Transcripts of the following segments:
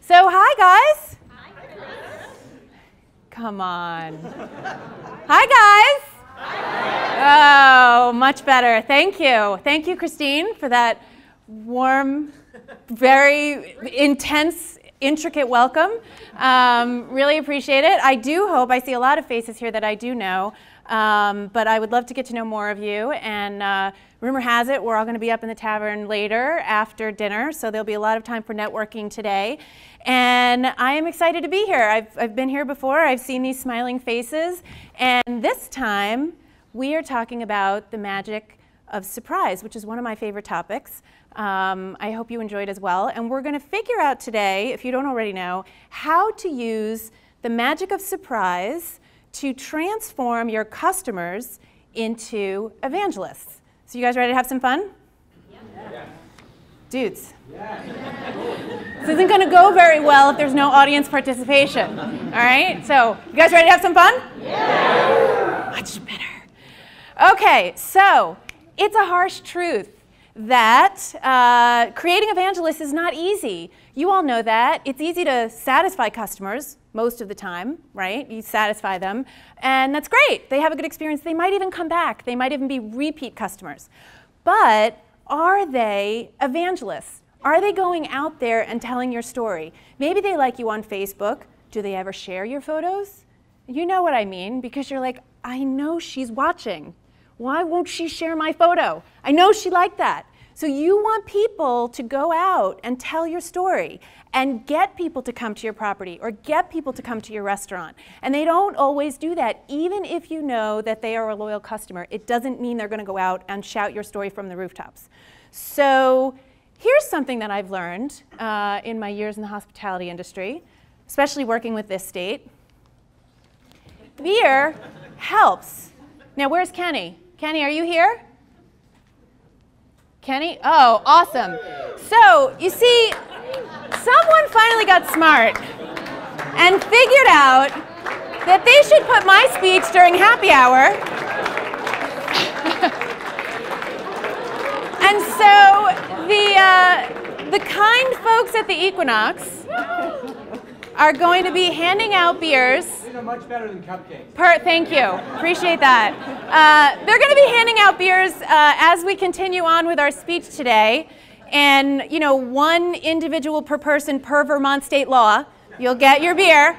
So, hi guys. Hi. Come on. Hi guys. Hi. Oh, much better. Thank you. Thank you, Christine, for that warm, very intense, intricate welcome. Really appreciate it. I do hope, I see a lot of faces here that I do know, but I would love to get to know more of you. And rumor has it, we're all going to be up in the tavern later after dinner, so there'll be a lot of time for networking today. And I am excited to be here. I've been here before. I've seen these smiling faces. And this time, we are talking about the magic of surprise, which is one of my favorite topics. I hope you enjoyed as well. And we're going to figure out today, if you don't already know, how to use the magic of surprise to transform your customers into evangelists. So you guys ready to have some fun? Yeah. Dudes. Yeah. This isn't going to go very well if there's no audience participation. All right? So you guys ready to have some fun? Yeah. Much better. Okay, so it's a harsh truth that creating evangelists is not easy. You all know that. It's easy to satisfy customers most of the time, right? You satisfy them, and that's great. They have a good experience. They might even come back. They might even be repeat customers. But are they evangelists? Are they going out there and telling your story? Maybe they like you on Facebook. Do they ever share your photos? You know what I mean, because you're like, I know she's watching. Why won't she share my photo? I know she liked that. So you want people to go out and tell your story and get people to come to your property or get people to come to your restaurant. And they don't always do that. Even if you know that they are a loyal customer, it doesn't mean they're going to go out and shout your story from the rooftops. So here's something that I've learned in my years in the hospitality industry, especially working with this state. Beer helps. Now, where's Kenny? Kenny, are you here? Kenny? Oh, awesome. So, you see, someone finally got smart and figured out that they should put my speech during happy hour. And so, the kind folks at the Equinox are going to be handing out beers. These are much better than cupcakes. Thank you. Appreciate that. They're going to be handing out beers as we continue on with our speech today. And, you know, one individual per person per Vermont state law. You'll get your beer.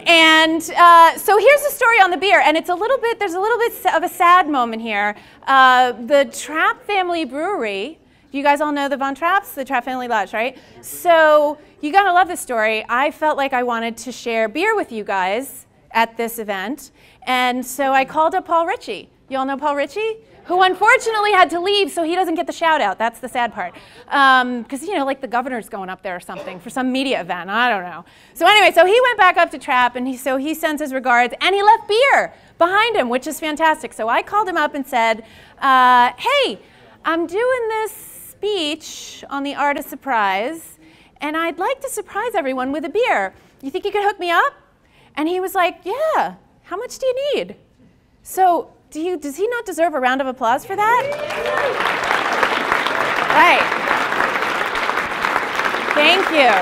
And so here's the story on the beer. And it's there's a little bit of a sad moment here. The Trapp family brewery, you guys all know the Von Trapps, the Trapp family lodge, right? So you gotta love this story. I felt like I wanted to share beer with you guys at this event. And so I called up Paul Ritchie. You all know Paul Ritchie? Who unfortunately had to leave, so he doesn't get the shout out. That's the sad part. Because, you know, like the governor's going up there or something for some media event. I don't know. So anyway, so he went back up to Trapp, and he sends his regards, and he left beer behind him, which is fantastic. So I called him up and said, hey, I'm doing this speech on the art of surprise, and I'd like to surprise everyone with a beer. You think you could hook me up? And he was like, yeah, how much do you need? So does he not deserve a round of applause for that? Right. Thank you.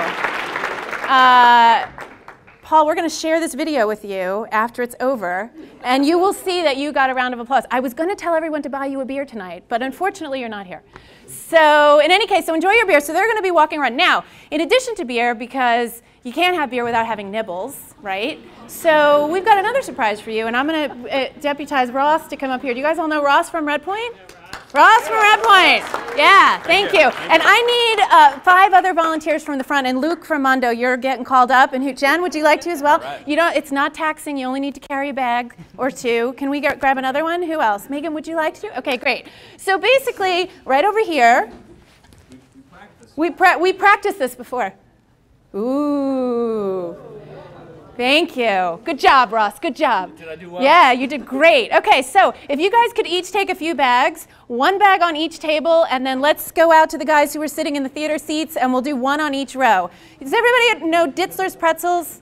Paul, we're going to share this video with you after it's over, and you will see that you got a round of applause. I was going to tell everyone to buy you a beer tonight, but unfortunately you're not here. So in any case, so enjoy your beer. So they're going to be walking around. Now, in addition to beer, because you can't have beer without having nibbles, right? So we've got another surprise for you, and I'm going to deputize Ross to come up here. Do you guys all know Ross from Redpoint? Ross from Redpoint. Yeah, thank you. And I need 5 other volunteers from the front. And Luke from Mondo, you're getting called up. And Jen, would you like to as well? Right. You know, it's not taxing. You only need to carry a bag or 2. Can we grab another one? Who else? Megan, would you like to? Okay, great. So basically, right over here, we practiced this before. Ooh. Thank you. Good job, Ross. Good job. Did I do well? Yeah, you did great. Okay, so if you guys could each take a few bags, 1 bag on each table, and then let's go out to the guys who are sitting in the theater seats, and we'll do 1 on each row. Does everybody know Ditzler's Pretzels?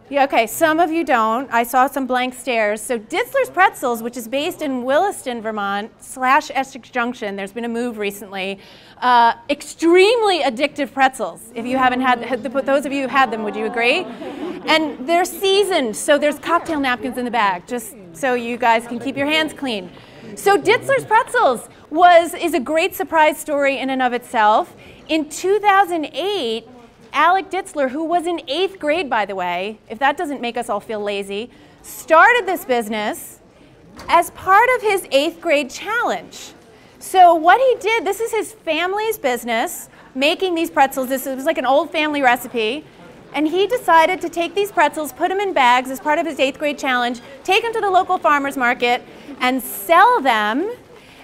Yeah, okay, some of you don't. I saw some blank stares. So Ditzler's Pretzels, which is based in Williston, Vermont, / Essex Junction, there's been a move recently, extremely addictive pretzels. If you haven't had, those of you who had them, would you agree? And they're seasoned, so there's cocktail napkins in the bag, just so you guys can keep your hands clean. So Ditzler's Pretzels is a great surprise story in and of itself. In 2008, Alec Ditzler, who was in 8th grade, by the way, if that doesn't make us all feel lazy, started this business as part of his 8th grade challenge. So what he did, this is his family's business, making these pretzels. This was like an old family recipe. And he decided to take these pretzels, put them in bags as part of his 8th grade challenge, take them to the local farmer's market, and sell them,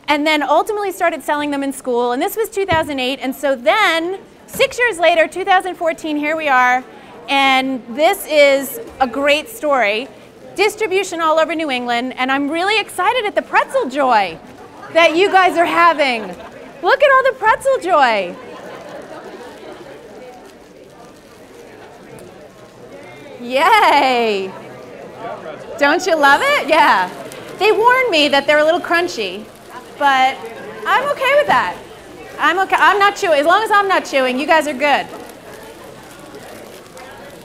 and then ultimately started selling them in school. And this was 2008, and so then, 6 years later, 2014, here we are, and this is a great story. Distribution all over New England, and I'm really excited at the pretzel joy that you guys are having. Look at all the pretzel joy. Yay! Don't you love it? Yeah. They warned me that they're a little crunchy, but I'm okay with that. I'm okay. I'm not chewing. As long as I'm not chewing, you guys are good.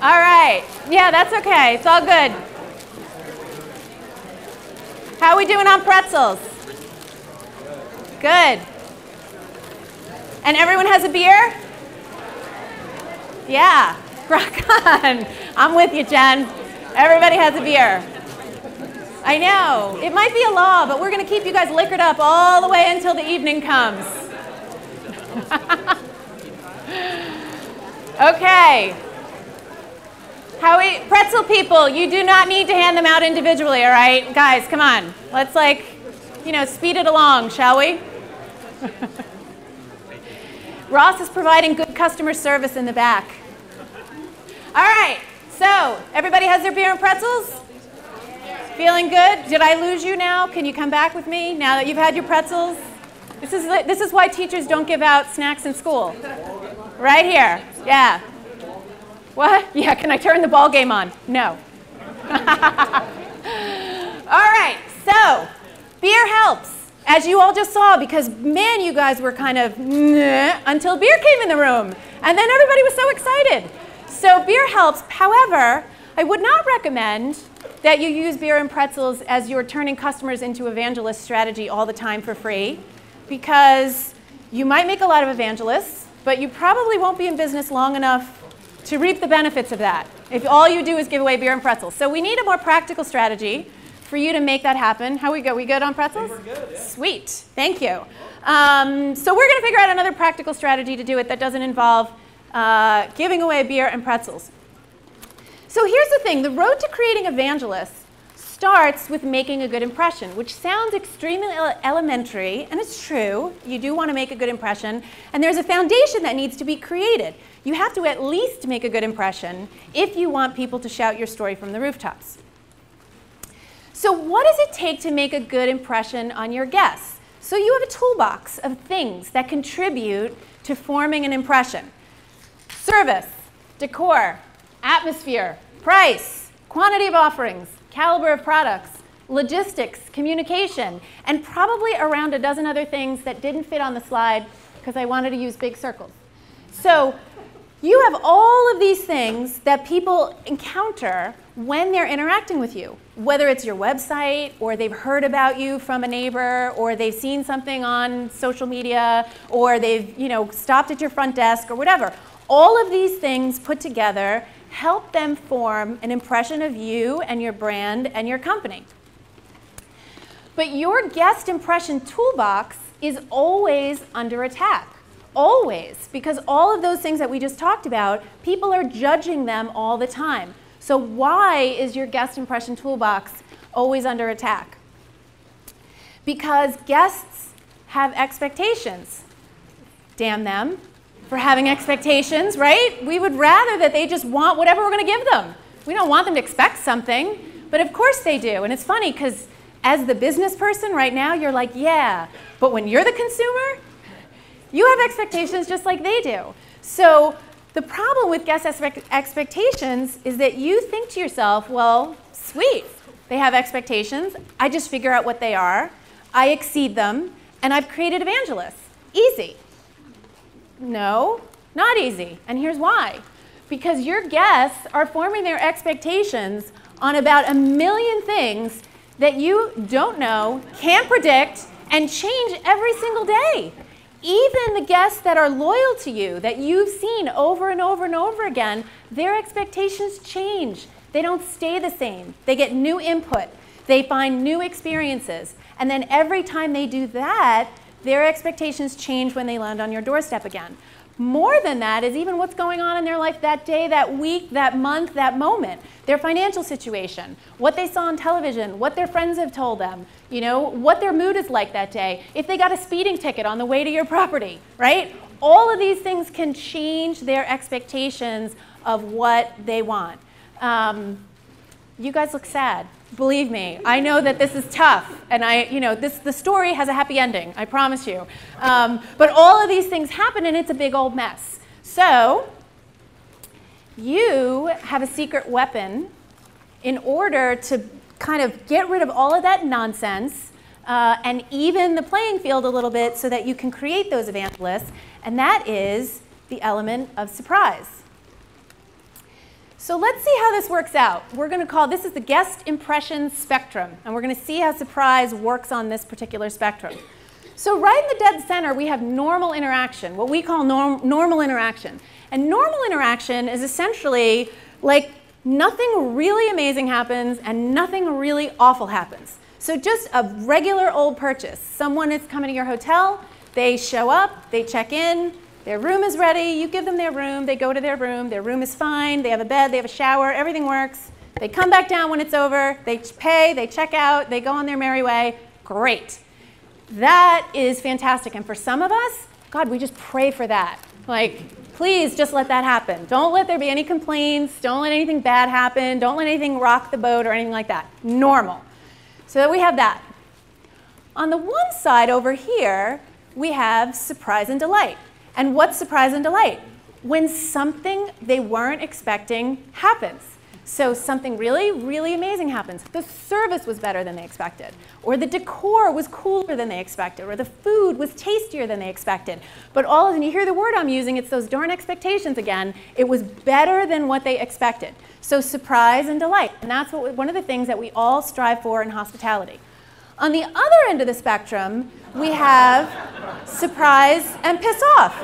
All right. Yeah, that's okay. It's all good. How are we doing on pretzels? Good. And everyone has a beer? Yeah. Rock on. I'm with you, Jen. Everybody has a beer. I know. It might be a law, but we're going to keep you guys liquored up all the way until the evening comes. Okay. Pretzel people, you do not need to hand them out individually, all right? Guys, come on. Let's speed it along, shall we? Ross is providing good customer service in the back. All right, so everybody has their beer and pretzels? Feeling good? Did I lose you now? Can you come back with me now that you've had your pretzels? This is why teachers don't give out snacks in school. Right here. Yeah. What? Yeah, can I turn the ball game on? No. All right, so beer helps, as you all just saw, because man, you guys were kind of until beer came in the room, and then everybody was so excited. So beer helps. However, I would not recommend that you use beer and pretzels as you're turning customers into evangelist strategy all the time for free, because you might make a lot of evangelists, but you probably won't be in business long enough to reap the benefits of that if all you do is give away beer and pretzels. So we need a more practical strategy for you to make that happen. How we go? We good on pretzels? We're good, yeah. Sweet. Thank you. So we're going to figure out another practical strategy to do it that doesn't involve giving away beer and pretzels. So here's the thing. The road to creating evangelists starts with making a good impression, which sounds extremely elementary, and it's true. You do want to make a good impression, and there's a foundation that needs to be created. You have to at least make a good impression if you want people to shout your story from the rooftops. So what does it take to make a good impression on your guests? So you have a toolbox of things that contribute to forming an impression. Service, decor, atmosphere, price, quantity of offerings, caliber of products, logistics, communication, and probably around a dozen other things that didn't fit on the slide because I wanted to use big circles. So you have all of these things that people encounter when they're interacting with you, whether it's your website, or they've heard about you from a neighbor, or they've seen something on social media, or they've stopped at your front desk, or whatever. All of these things put together help them form an impression of you and your brand and your company. But your guest impression toolbox is always under attack. Always, because all of those things that we just talked about, people are judging them all the time. So why is your guest impression toolbox always under attack? Because guests have expectations. Damn them for having expectations, right? We would rather that they just want whatever we're going to give them. We don't want them to expect something, but of course they do. And it's funny because as the business person right now, you're like, yeah, but when you're the consumer, you have expectations just like they do. So The problem with guest expectations is that you think to yourself, well, sweet, they have expectations. I just figure out what they are. I exceed them, and I've created evangelists. Easy. No, not easy. And here's why. Because your guests are forming their expectations on about a million things that you don't know, can't predict, and change every single day. Even the guests that are loyal to you, that you've seen over and over and over again, their expectations change. They don't stay the same. They get new input. They find new experiences. And then every time they do that, their expectations change when they land on your doorstep again. More than that is even what's going on in their life that day, that week, that month, that moment. Their financial situation, what they saw on television, what their friends have told them, you know, what their mood is like that day, if they got a speeding ticket on the way to your property, right? All of these things can change their expectations of what they want. You guys look sad. Believe me, I know that this is tough, and the story has a happy ending, I promise you. But all of these things happen, and it's a big old mess. So you have a secret weapon in order to kind of get rid of all of that nonsense and even the playing field a little bit so that you can create those evangelists, and that is the element of surprise. So let's see how this works out. We're going to call this is the guest impression spectrum, and we're going to see how surprise works on this particular spectrum. So right in the dead center, we have normal interaction, what we call normal interaction. And normal interaction is essentially like nothing really amazing happens and nothing really awful happens. So just a regular old purchase. Someone is coming to your hotel, they show up, they check in, their room is ready, you give them their room, they go to their room is fine, they have a bed, they have a shower, everything works. They come back down when it's over, they pay, they check out, they go on their merry way. Great. That is fantastic. And for some of us, God, we just pray for that. Like, please just let that happen. Don't let there be any complaints, don't let anything bad happen, don't let anything rock the boat or anything like that. Normal. So we have that. On the one side over here, we have surprise and delight. And what's surprise and delight? When something they weren't expecting happens. So something really, really amazing happens. The service was better than they expected, or the decor was cooler than they expected, or the food was tastier than they expected. But all of you hear the word I'm using, it's those darn expectations again. It was better than what they expected. So surprise and delight. And that's one of the things that we all strive for in hospitality. On the other end of the spectrum, we have surprise and piss off.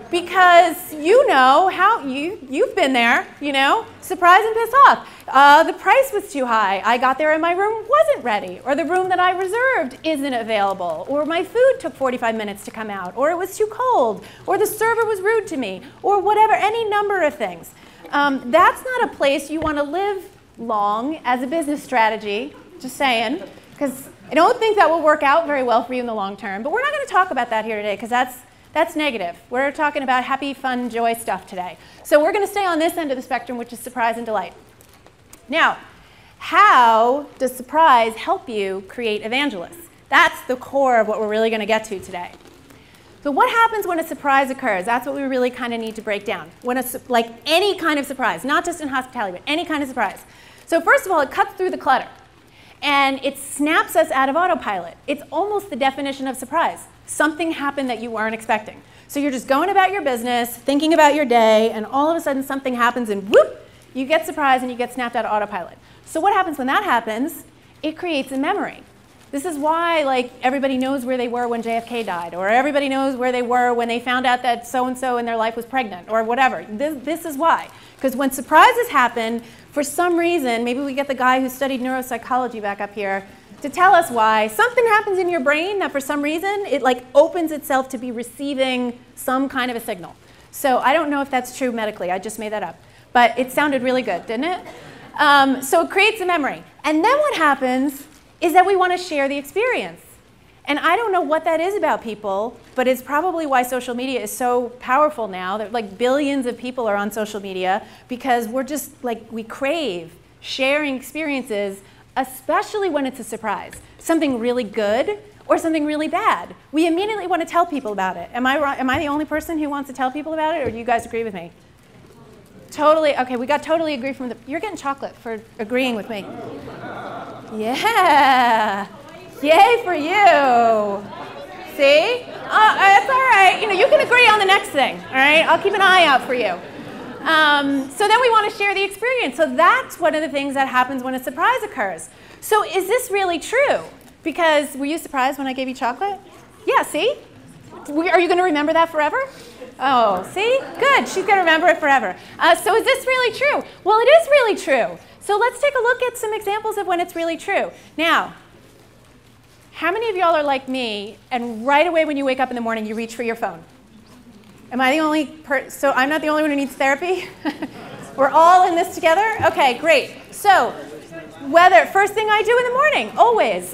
Because you know how you've been there, you know, surprise and piss off. The price was too high. I got there and my room wasn't ready, or the room that I reserved isn't available, or my food took 45 minutes to come out, or it was too cold, or the server was rude to me, or whatever, any number of things. That's not a place you want to live long as a business strategy. Just saying, because I don't think that will work out very well for you in the long term. But we're not going to talk about that here today, because that's negative. We're talking about happy, fun, joy stuff today. So we're going to stay on this end of the spectrum, which is surprise and delight. Now, how does surprise help you create evangelists? That's the core of what we're really going to get to today. So what happens when a surprise occurs? That's what we really kind of need to break down. Like any kind of surprise, not just in hospitality, but any kind of surprise. So first of all, it cuts through the clutter. And it snaps us out of autopilot. It's almost the definition of surprise. Something happened that you weren't expecting. So you're just going about your business, thinking about your day, and all of a sudden something happens and whoop, you get surprised and you get snapped out of autopilot. So what happens when that happens? It creates a memory. This is why like everybody knows where they were when JFK died, or everybody knows where they were when they found out that so-and-so in their life was pregnant, or whatever. This is why. Because when surprises happen, for some reason, maybe we get the guy who studied neuropsychology back up here to tell us why, something happens in your brain that for some reason, it like opens itself to be receiving some kind of a signal. So I don't know if that's true medically, I just made that up. But it sounded really good, didn't it? So it creates a memory. And then what happens is that we want to share the experience. And I don't know what that is about people, but it's probably why social media is so powerful now. That like billions of people are on social media because we're just like, we crave sharing experiences, especially when it's a surprise. Something really good or something really bad, we immediately want to tell people about it. Am I the only person who wants to tell people about it, or do you guys agree with me? Totally. Okay, we got totally agree from the. You're getting chocolate for agreeing with me. Yeah. Yay for you. See? That's all right. You know, you can agree on the next thing. All right. I'll keep an eye out for you. So then we want to share the experience. So that's one of the things that happens when a surprise occurs. So is this really true? Because were you surprised when I gave you chocolate? Yeah. See? Are you going to remember that forever? Oh, see? Good. She's going to remember it forever. So is this really true? Well, it is really true. So let's take a look at some examples of when it's really true. Now, how many of y'all are like me, and right away when you wake up in the morning, you reach for your phone? Am I the only so I'm not the only one who needs therapy? We're all in this together? Okay, great. So first thing I do in the morning, always.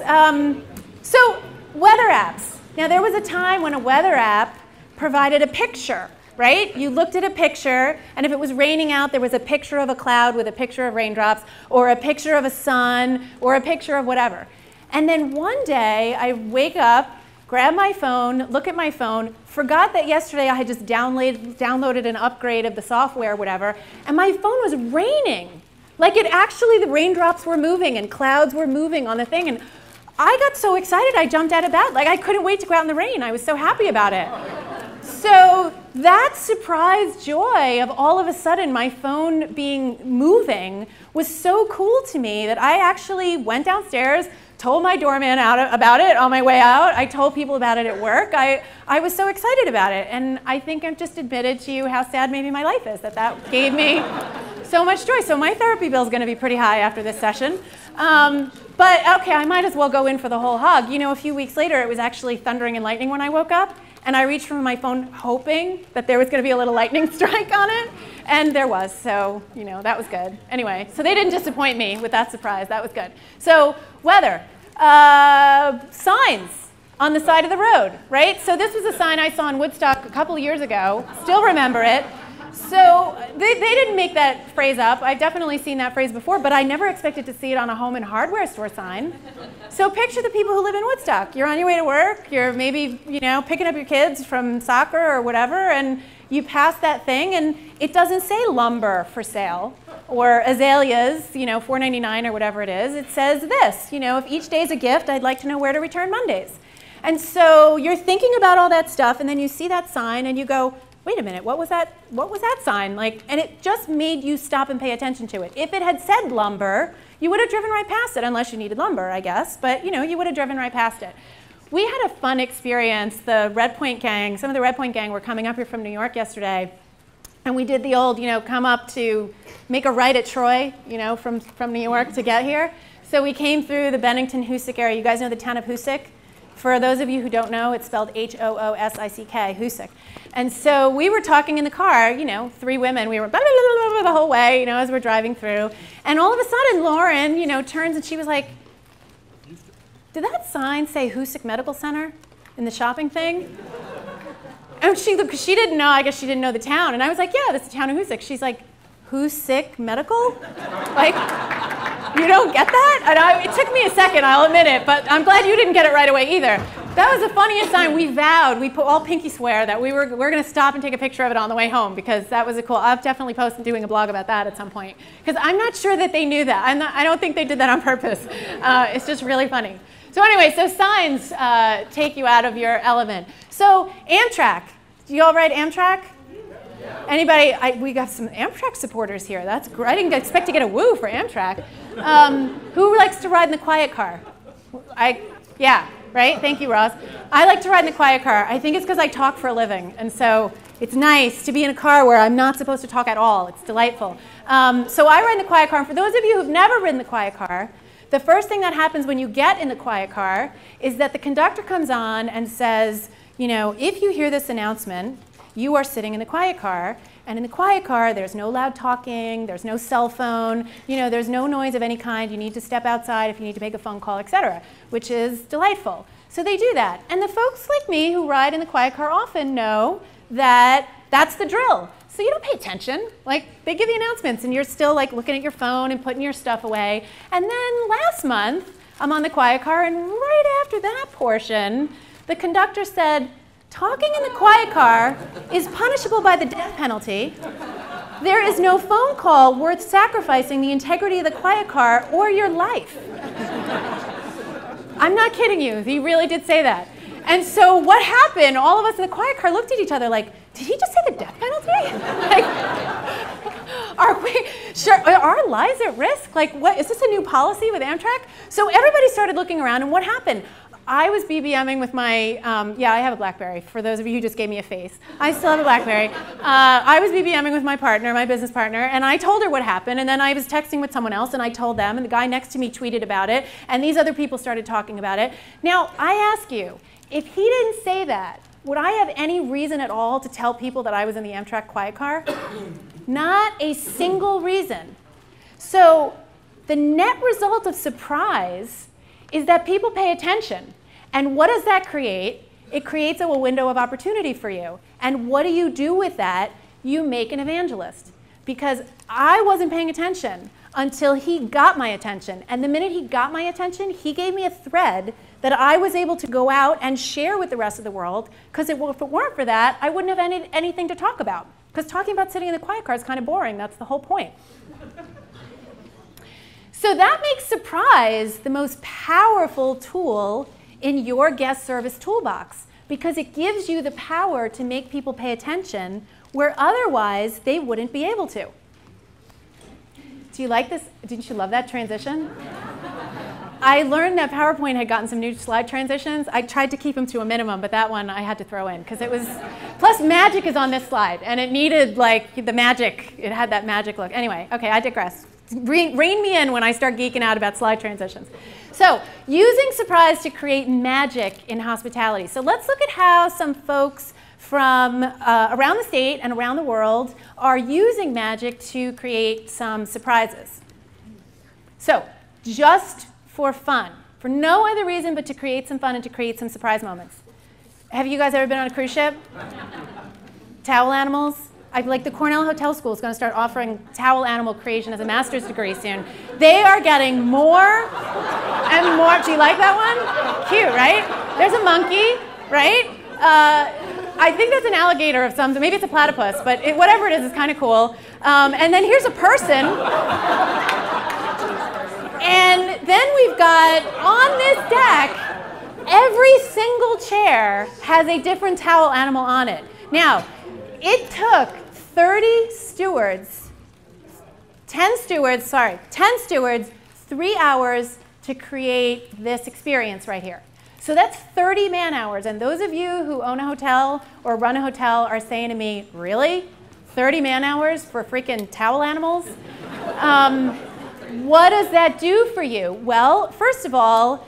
So weather apps. Now, there was a time when a weather app provided a picture, right? You looked at a picture, and if it was raining out, there was a picture of a cloud with a picture of raindrops, or a picture of a sun, or a picture of whatever. And then one day, I wake up, grab my phone, look at my phone, forgot that yesterday I had just downloaded an upgrade of the software or whatever, and my phone was raining. Like the raindrops were moving and clouds were moving on the thing, and I got so excited I jumped out of bed. Like I couldn't wait to go out in the rain. I was so happy about it. So that surprise joy of all of a sudden my phone being moving was so cool to me that I actually went downstairs, told my doorman about it on my way out. I told people about it at work. I was so excited about it. And I think I've just admitted to you how sad maybe my life is, that gave me so much joy. So my therapy bill is going to be pretty high after this session. But okay, I might as well go in for the whole hug. You know, a few weeks later, it was actually thundering and lightning when I woke up. And I reached for my phone hoping that there was going to be a little lightning strike on it. And there was. So, you know, that was good. Anyway, so they didn't disappoint me with that surprise. That was good. So weather. Signs on the side of the road, right? So this was a sign I saw in Woodstock a couple of years ago. Still remember it. So they didn't make that phrase up. I've definitely seen that phrase before, but I never expected to see it on a home and hardware store sign. So picture the people who live in Woodstock. You're on your way to work. You're maybe, you know, picking up your kids from soccer or whatever, and you pass that thing, and it doesn't say lumber for sale or azaleas, you know, $4.99 or whatever it is. It says this, you know, if each day is a gift, I'd like to know where to return Mondays. And so you're thinking about all that stuff, and then you see that sign, and you go, wait a minute, what was that sign? Like, and it just made you stop and pay attention to it. If it had said lumber, you would have driven right past it, unless you needed lumber, I guess. But, you know, you would have driven right past it. We had a fun experience. The Redpoint gang, some of the Redpoint gang were coming up here from New York yesterday. And we did the old, you know, come up to make a right at Troy, you know, from New York to get here. So we came through the Bennington-Hoosick area. You guys know the town of Hoosick? For those of you who don't know, it's spelled H-O-O-S-I-C-K, Hoosick. And so we were talking in the car, you know, three women. We were blah, blah, blah, blah, the whole way, you know, as we're driving through. And all of a sudden, Lauren, you know, turns and she was like, did that sign say Hoosick Medical Center in the shopping thing? And she didn't know, I guess she didn't know the town. And I was like, yeah, that's the town of Hoosick. She's like, Hoosick Medical? Like, you don't get that? And it took me a second, I'll admit it, but I'm glad you didn't get it right away either. That was the funniest sign. We vowed, we all pinky swear that we're going to stop and take a picture of it on the way home, because that was I'll definitely post doing a blog about that at some point. Because I'm not sure that they knew that. I don't think they did that on purpose. It's just really funny. So anyway, so signs take you out of your element. So Amtrak. Do you all ride Amtrak? Yeah. Anybody? We got some Amtrak supporters here. That's great. I didn't expect to get a woo for Amtrak. Who likes to ride in the quiet car? Yeah, right? Thank you, Ross. I like to ride in the quiet car. I think it's because I talk for a living. And so it's nice to be in a car where I'm not supposed to talk at all. It's delightful. So I ride in the quiet car. And for those of you who've never ridden the quiet car, the first thing that happens when you get in the quiet car is that the conductor comes on and says, you know, if you hear this announcement, you are sitting in the quiet car, and in the quiet car, there's no loud talking, there's no cell phone, you know, there's no noise of any kind. You need to step outside if you need to make a phone call, etc., which is delightful. So they do that. And the folks like me who ride in the quiet car often know that that's the drill. So you don't pay attention. Like, they give you announcements, and you're still like looking at your phone and putting your stuff away. And then last month, I'm on the quiet car, and right after that portion, the conductor said, talking in the quiet car is punishable by the death penalty. There is no phone call worth sacrificing the integrity of the quiet car or your life. I'm not kidding you. He really did say that. And so what happened, all of us in the quiet car looked at each other like, did he just say the death penalty? Like, are we, sure, are our lives at risk? Like, what, is this a new policy with Amtrak? So everybody started looking around, and what happened? I was BBMing with my, yeah, I have a BlackBerry, for those of you who just gave me a face. I still have a BlackBerry. I was BBMing with my partner, my business partner, and I told her what happened, and then I was texting with someone else, and I told them, and the guy next to me tweeted about it, and these other people started talking about it. Now, I ask you, if he didn't say that, would I have any reason at all to tell people that I was in the Amtrak quiet car? Not a single reason. So the net result of surprise is that people pay attention. And what does that create? It creates a window of opportunity for you. And what do you do with that? You make an evangelist. Because I wasn't paying attention until he got my attention. And the minute he got my attention, he gave me a thread that I was able to go out and share with the rest of the world. Because if it weren't for that, I wouldn't have anything to talk about. Because talking about sitting in the quiet car is kind of boring. That's the whole point. So that makes surprise the most powerful tool in your guest service toolbox, because it gives you the power to make people pay attention where otherwise they wouldn't be able to. Do you like this? Didn't you love that transition? I learned that PowerPoint had gotten some new slide transitions. I tried to keep them to a minimum, but that one I had to throw in because it was, plus magic is on this slide, and it needed like the magic, it had that magic look. Anyway, okay, I digress. Rein me in when I start geeking out about slide transitions. So, using surprise to create magic in hospitality. So let's look at how some folks from around the state and around the world are using magic to create some surprises. So, just for fun, for no other reason but to create some fun and to create some surprise moments. Have you guys ever been on a cruise ship? Towel animals? Like the Cornell Hotel School is going to start offering towel animal creation as a master's degree soon. They are getting more and more. Do you like that one? Cute, right? There's a monkey, right? I think that's an alligator of some, maybe it's a platypus, but whatever it is kind of cool. And then here's a person. And then we've got, on this deck, every single chair has a different towel animal on it. Now, it took 10 stewards, 3 hours to create this experience right here. So that's 30 man hours. And those of you who own a hotel or run a hotel are saying to me, really? 30 man hours for freaking towel animals? What does that do for you? Well, first of all,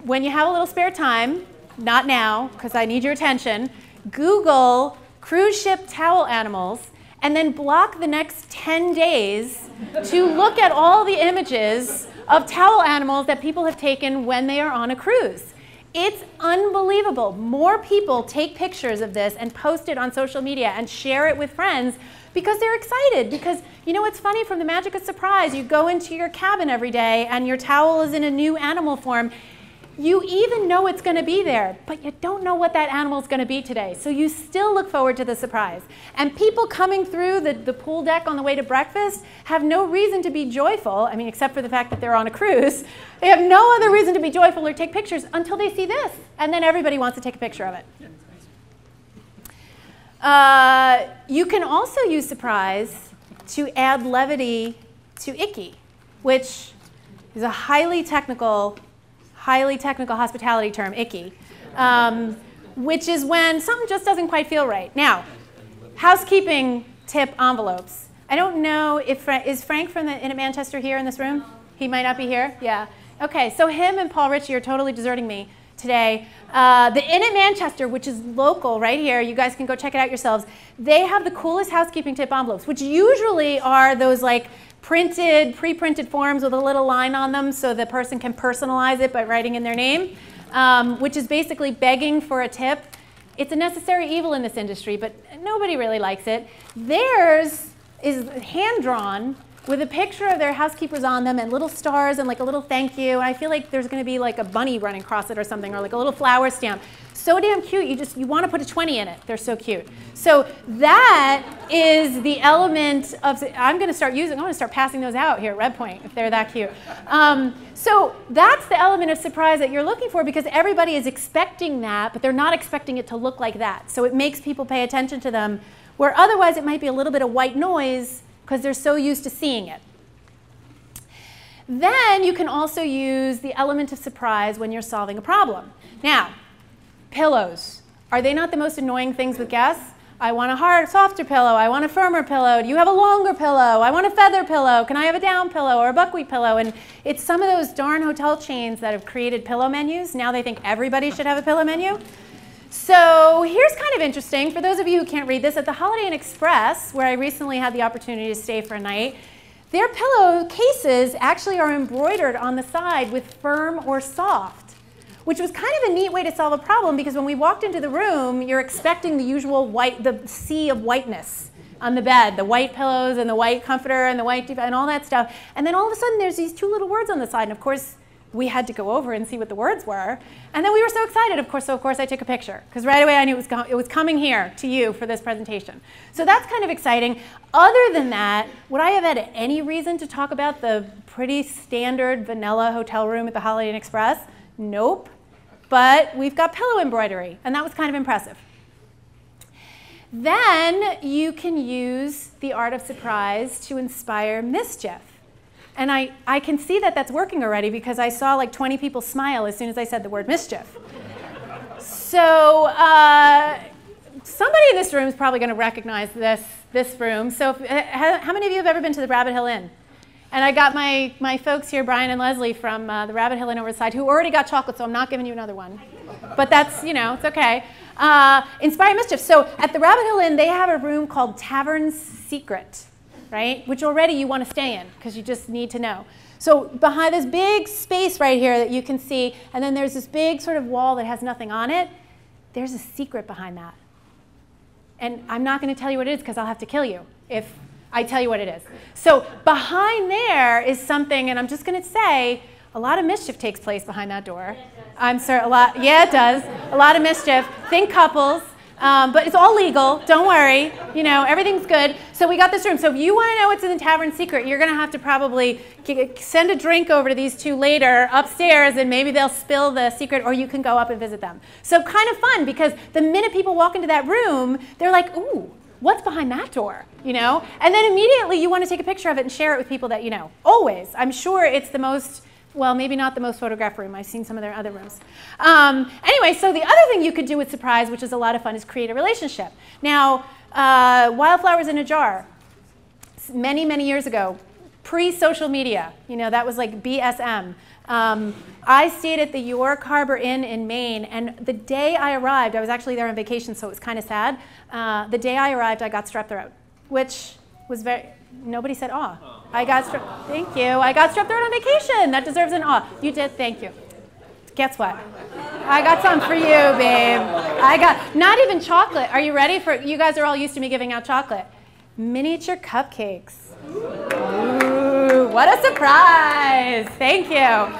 when you have a little spare time, not now, because I need your attention, Google cruise ship towel animals and then block the next 10 days to look at all the images of towel animals that people have taken when they are on a cruise. It's unbelievable. More people take pictures of this and post it on social media and share it with friends because they're excited. Because you know what's funny? From the magic of surprise, you go into your cabin every day and your towel is in a new animal form. You even know it's going to be there, but you don't know what that animal is going to be today. So you still look forward to the surprise. And people coming through the pool deck on the way to breakfast have no reason to be joyful, I mean, except for the fact that they're on a cruise. They have no other reason to be joyful or take pictures until they see this. And then everybody wants to take a picture of it. You can also use surprise to add levity to icky, which is a highly technical hospitality term, icky, which is when something just doesn't quite feel right. Now, housekeeping tip envelopes. I don't know if, is Frank from the Inn at Manchester here in this room? He might not be here? Yeah. Okay, so him and Paul Ritchie are totally deserting me today. The Inn at Manchester, which is local right here, you guys can go check it out yourselves, they have the coolest housekeeping tip envelopes, which usually are those like pre-printed forms with a little line on them so the person can personalize it by writing in their name, which is basically begging for a tip. It's a necessary evil in this industry, but nobody really likes it. Theirs is hand-drawn, with a picture of their housekeepers on them and little stars and like a little thank you. And I feel like there's going to be like a bunny running across it or something, or like a little flower stamp. So damn cute, you want to put a 20 in it. They're so cute. So that is the element of, I'm going to start passing those out here at Redpoint if they're that cute. So that's the element of surprise that you're looking for, because everybody is expecting that, but they're not expecting it to look like that. So it makes people pay attention to them, where otherwise it might be a little bit of white noise because they're so used to seeing it. Then you can also use the element of surprise when you're solving a problem. Now, pillows. Are they not the most annoying things with guests? I want a softer pillow. I want a firmer pillow. Do you have a longer pillow? I want a feather pillow. Can I have a down pillow or a buckwheat pillow? And it's some of those darn hotel chains that have created pillow menus. Now they think everybody should have a pillow menu. So here's kind of interesting. For those of you who can't read this, at the Holiday Inn Express, where I recently had the opportunity to stay for a night, their pillow cases actually are embroidered on the side with firm or soft, which was kind of a neat way to solve a problem, because when we walked into the room, you're expecting the usual the sea of whiteness on the bed, the white pillows and the white comforter and the white and all that stuff. And then all of a sudden there's these two little words on the side, and of course we had to go over and see what the words were. And then we were so excited, of course I took a picture, because right away I knew it was coming here to you for this presentation. So that's kind of exciting. Other than that, would I have had any reason to talk about the pretty standard vanilla hotel room at the Holiday Inn Express? Nope. But we've got pillow embroidery, and that was kind of impressive. Then you can use the art of surprise to inspire mischief. And I can see that that's working already, because I saw like 20 people smile as soon as I said the word mischief. So somebody in this room is probably going to recognize this room. So how many of you have ever been to the Rabbit Hill Inn? And I got my folks here, Brian and Leslie, from the Rabbit Hill Inn over the side, who already got chocolate, so I'm not giving you another one. But that's, it's okay. Inspire mischief. So at the Rabbit Hill Inn, they have a room called Tavern's Secret, right? Which already you want to stay in, because you just need to know. So behind this big space right here that you can see, and then there's this big sort of wall that has nothing on it, there's a secret behind that. And I'm not going to tell you what it is, because I'll have to kill you if I tell you what it is. So behind there is something, and I'm just going to say, a lot of mischief takes place behind that door. I'm sorry, yeah, it does. A lot of mischief. Think couples. But it's all legal. Don't worry. Everything's good. So we got this room. So if you want to know what's in the Tavern Secret, you're going to have to probably send a drink over to these two later upstairs, and maybe they'll spill the secret, or you can go up and visit them. So kind of fun, because the minute people walk into that room, they're like, ooh, what's behind that door? And then immediately you want to take a picture of it and share it with people that you know. Always. I'm sure it's the most, well, maybe not the most photographed room. I've seen some of their other rooms. Anyway, so the other thing you could do with surprise, which is a lot of fun, is create a relationship. Now, wildflowers in a jar. Many, many years ago, pre-social media, that was like BSM. I stayed at the York Harbor Inn in Maine, and the day I arrived, I was actually there on vacation, so it was kind of sad. The day I arrived, I got strep throat, which was nobody said aw. Thank you. I got strep throat on vacation. That deserves an aw. You did, thank you. Guess what? I got some for you, babe. I got, not even chocolate. Are you ready for, you guys are all used to me giving out chocolate. Miniature cupcakes. Ooh, what a surprise. Thank you.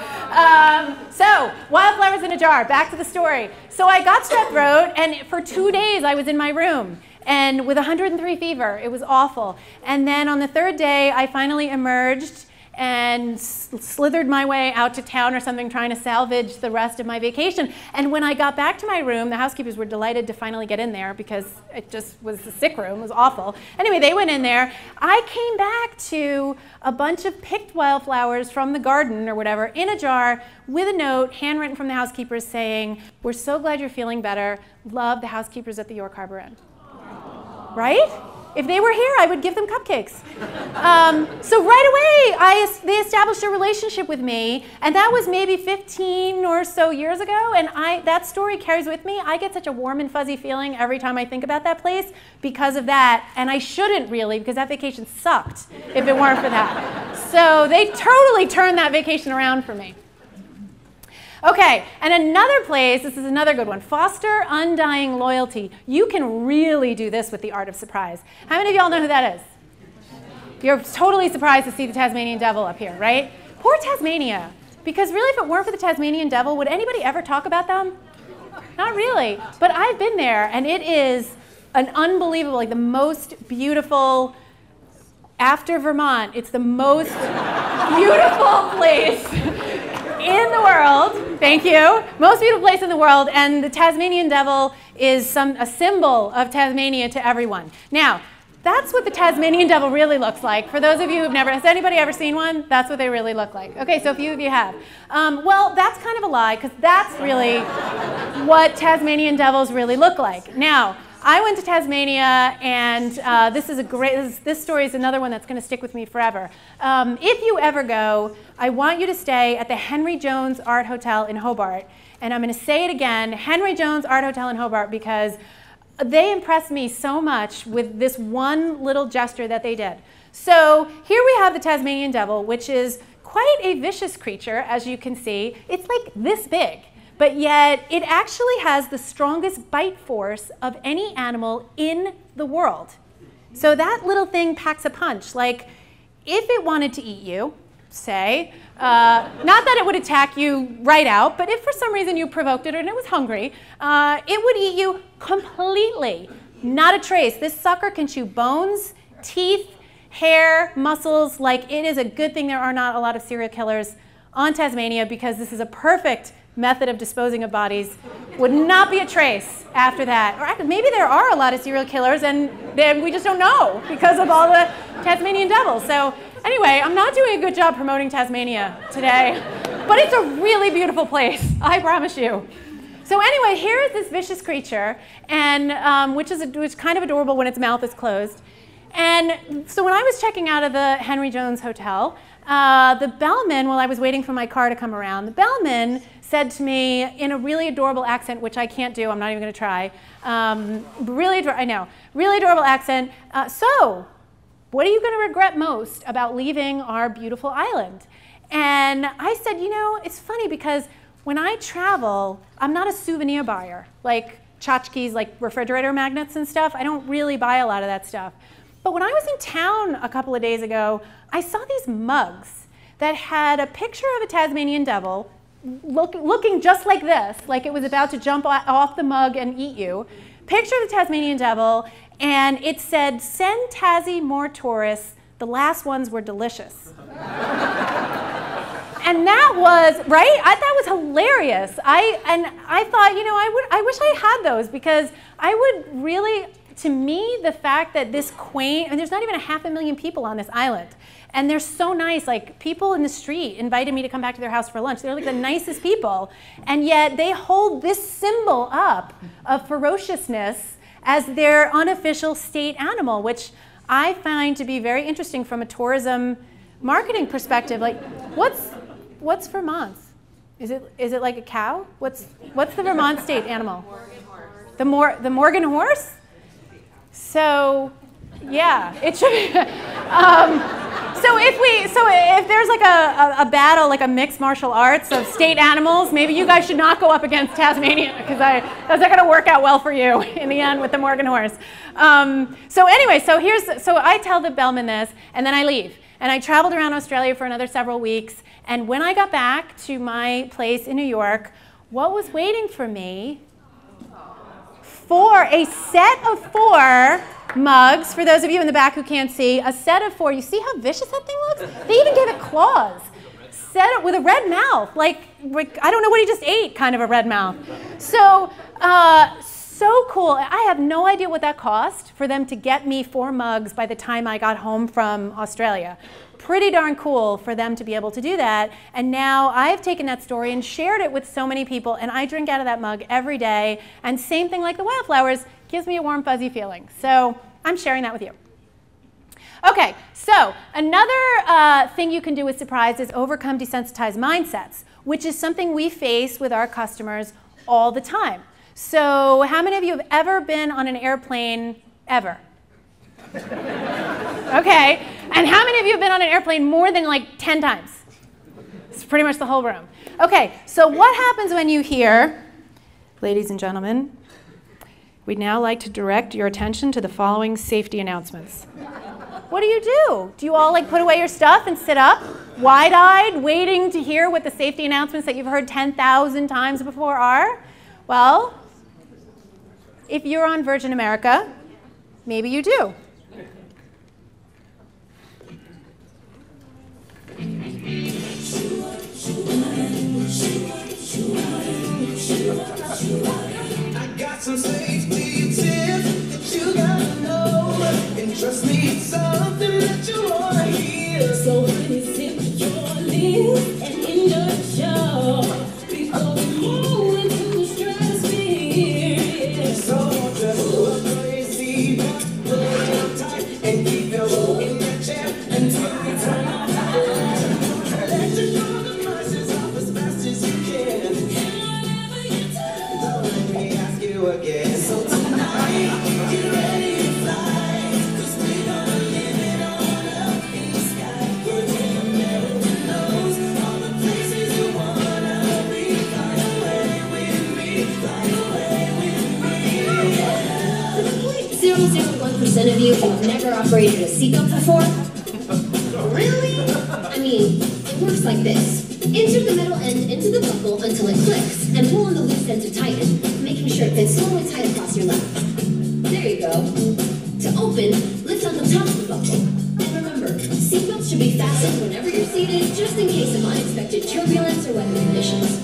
So, wildflowers in a jar, back to the story. So I got strep throat, and for 2 days I was in my room, and with 103 fever. It was awful. And then on the third day, I finally emerged and slithered my way out to town or something, trying to salvage the rest of my vacation. And when I got back to my room, the housekeepers were delighted to finally get in there, because it just was a sick room. It was awful. Anyway, they went in there. I came back to a bunch of picked wildflowers from the garden or whatever in a jar with a note handwritten from the housekeepers saying, "We're so glad you're feeling better. Love, the housekeepers at the York Harbor Inn." Right? If they were here, I would give them cupcakes. So right away, they established a relationship with me, and that was maybe 15 or so years ago, and that story carries with me. I get such a warm and fuzzy feeling every time I think about that place because of that, and I shouldn't really, because that vacation sucked if it weren't for that. So they totally turned that vacation around for me. Okay, and another place, this is another good one, foster undying loyalty. You can really do this with the art of surprise. How many of y'all know who that is? You're totally surprised to see the Tasmanian devil up here, right? Poor Tasmania. Because really, if it weren't for the Tasmanian devil, would anybody ever talk about them? Not really. But I've been there, and it is an unbelievable, like the most beautiful, after Vermont, it's the most beautiful place in the world. Thank you. Most beautiful place in the world, and the Tasmanian devil is a symbol of Tasmania to everyone. Now, that's what the Tasmanian devil really looks like. For those of you who've never, has anybody ever seen one? That's what they really look like. Okay, so a few of you have. Well, that's kind of a lie, because that's really what Tasmanian devils really look like. Now, I went to Tasmania, and this story is another one that's going to stick with me forever. If you ever go, I want you to stay at the Henry Jones Art Hotel in Hobart. And I'm going to say it again, Henry Jones Art Hotel in Hobart, because they impressed me so much with this one little gesture that they did. So here we have the Tasmanian devil, which is quite a vicious creature, as you can see. It's like this big, but yet it actually has the strongest bite force of any animal in the world. So that little thing packs a punch. Like, if it wanted to eat you, say, not that it would attack you right out, but if for some reason you provoked it and it was hungry, it would eat you completely. Not a trace. This sucker can chew bones, teeth, hair, muscles. Like, it is a good thing there are not a lot of serial killers on Tasmania, because this is a perfect method of disposing of bodies. Would not be a trace after that. Or maybe there are a lot of serial killers and then we just don't know because of all the Tasmanian devils. So anyway, I'm not doing a good job promoting Tasmania today, but it's a really beautiful place, I promise you. So anyway, here is this vicious creature, and which is kind of adorable when its mouth is closed. And so when I was checking out of the Henry Jones Hotel, the bellman, while I was waiting for my car to come around, the bellman said to me in a really adorable accent, which I can't do, I'm not even going to try, really adorable accent, so what are you going to regret most about leaving our beautiful island? And I said, you know, it's funny because when I travel, I'm not a souvenir buyer, like tchotchkes, like refrigerator magnets and stuff. I don't really buy a lot of that stuff. But when I was in town a couple of days ago, I saw these mugs that had a picture of a Tasmanian devil looking just like this, like it was about to jump off the mug and eat you. Picture of the Tasmanian devil, and it said, "Send Tassie more tourists, the last ones were delicious." And that was, right? That was hilarious. I thought, you know, I wish I had those, because I would really, to me, the fact that this quaint, and there's not even 500,000 people on this island, and they're so nice. Like, people in the street invited me to come back to their house for lunch. They're like the nicest people, and yet they hold this symbol up of ferociousness as their unofficial state animal, which I find to be very interesting from a tourism marketing perspective. Like, what's Vermont's? Is it like a cow? What's the Vermont state animal? The Morgan horse? So, yeah, it should be. So if there's like a battle, like a mixed martial arts of state animals, maybe you guys should not go up against Tasmania, because that's not going to work out well for you in the end with the Morgan horse. So anyway, so I tell the bellman this, and then I leave. And I traveled around Australia for another several weeks. And when I got back to my place in New York, what was waiting for me? A set of 4 mugs, for those of you in the back who can't see, a set of 4. You see how vicious that thing looks? They even gave it claws. Set it with a red mouth, like I don't know what he just ate, kind of a red mouth. So, so cool. I have no idea what that cost for them to get me 4 mugs by the time I got home from Australia. Pretty darn cool for them to be able to do that. And now I've taken that story and shared it with so many people, and I drink out of that mug every day. And same thing like the wildflowers, gives me a warm, fuzzy feeling. So I'm sharing that with you. Okay, so another thing you can do with surprise is overcome desensitized mindsets, which is something we face with our customers all the time. So how many of you have ever been on an airplane ever? Okay, and how many of you have been on an airplane more than like 10 times? It's pretty much the whole room. Okay, so what happens when you hear, ladies and gentlemen, we'd now like to direct your attention to the following safety announcements. What do you do? Do you all like put away your stuff and sit up, wide-eyed, waiting to hear what the safety announcements that you've heard 10,000 times before are? Well, if you're on Virgin America, maybe you do. I got some safety tips that you gotta know, and trust me, it's something that you wanna hear. So honey, sip your lips and enjoy the show before we move into the stratosphere. So just look crazy, pull it tight, and keep your roll in your chair until we turn off the light. Let you know the prices off as fast as you can. Again. So tonight, get ready to fly, 'cause we're gonna live it on up in the sky. Virgin America knows all the places you wanna be. Fly away with me, fly away with me. 0.001% of you have never operated a seatbelt before? Really? I mean, it works like this. Insert the metal end into the buckle until it clicks, and pull on the loose end to tighten, making sure it fits slowly tight across your lap. There you go. To open, lift on the top of the buckle. And remember, seatbelts should be fastened whenever you're seated, just in case of unexpected turbulence or weather conditions.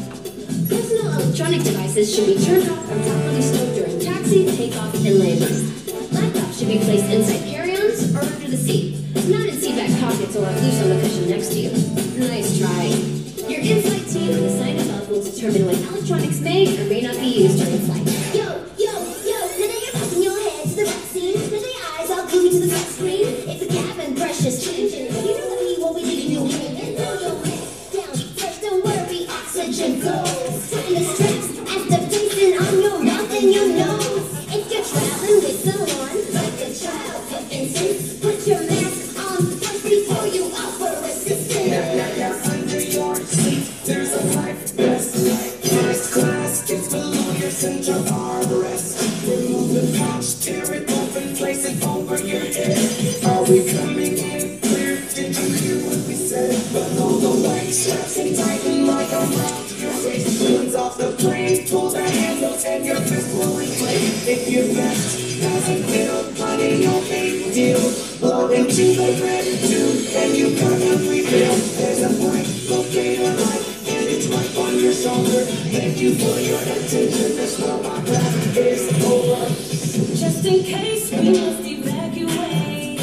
Personal electronic devices should be turned off or properly stowed during taxi, takeoff, and landing. Laptops should be placed inside carry-ons or under the seat, not in seatback pockets or loose on the cushion next to you. Nice try. Your in-flight team and the sign above will determine what electronics may or may not be used during flight. Yo, yo, yo, now that you're popping your head to the back seat, with their eyes all glued to the flat screen, it's a cabin precious changing. You know what we leaving you in, and throw your head down first, don't worry, oxygen flows. Tighten the straps as they're facing on your mouth and your nose. If you're traveling with someone like a child of innocence, put your mask on first before you offer assistance. Now, under your seat, there's a life vest. First class, it's below your central armrest. Remove the pouch, tear it open, place it over your head. Are we coming in clear? Did you hear what we said? But all the white straps and tighten like a round your waist. Balloons off the plane, pull the handles and your fist will inflate. If your vest doesn't feel funny, no big deal. Blow into the red tube and you got a refill. There's a point, locator light, and it's right on your shoulder. Thank you for your attention, this robot rap is over. Just in case we must evacuate,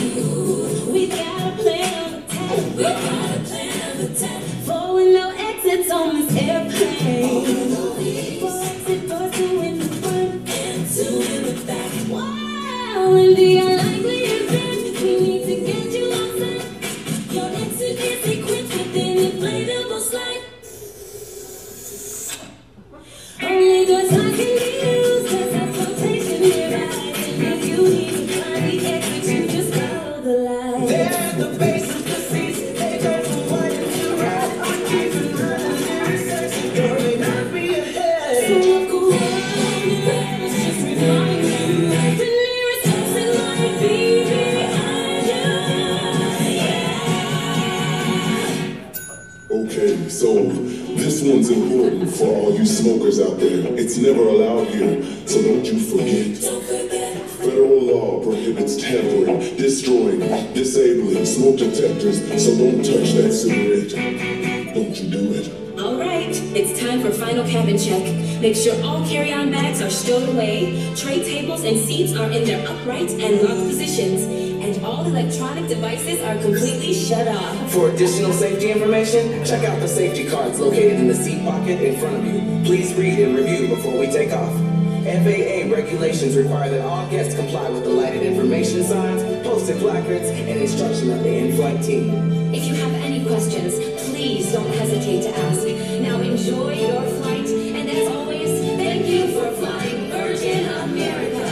we got a plan of attack. We got a plan of attack. For when no exits on this airplane. For exit doors, 2 in the front and 2 in the back. Wow, in the unlikely event, we need to get you on set. Your exit is equipped with an inflatable slide. Only doors I can use, cause that's flotation nearby. And if you need to find the exit, you just follow the light. They're at the base of the seats, they go from right to right. I'm keeping running in section, girl, they not be ahead. So look around and let's just remind you, the nearest exit might be behind you. Okay, so this one's important for all you smokers out there. It's never allowed here, so don't you forget. Federal law prohibits tampering, destroying, disabling smoke detectors, so don't touch that cigarette. Don't you do it. All right, it's time for final cabin check. Make sure all carry-on bags are stowed away, tray tables and seats are in their upright and locked positions, and all electronic devices are completely shut off. For additional safety information, check out the safety cards located in the seat pocket in front of you. Please read and review before we take off. FAA regulations require that all guests comply with the lighted information signs, posted placards, and instruction of the in-flight team. If you have any questions, please don't hesitate to ask. Now enjoy your flight, and as always, thank you for flying Virgin America.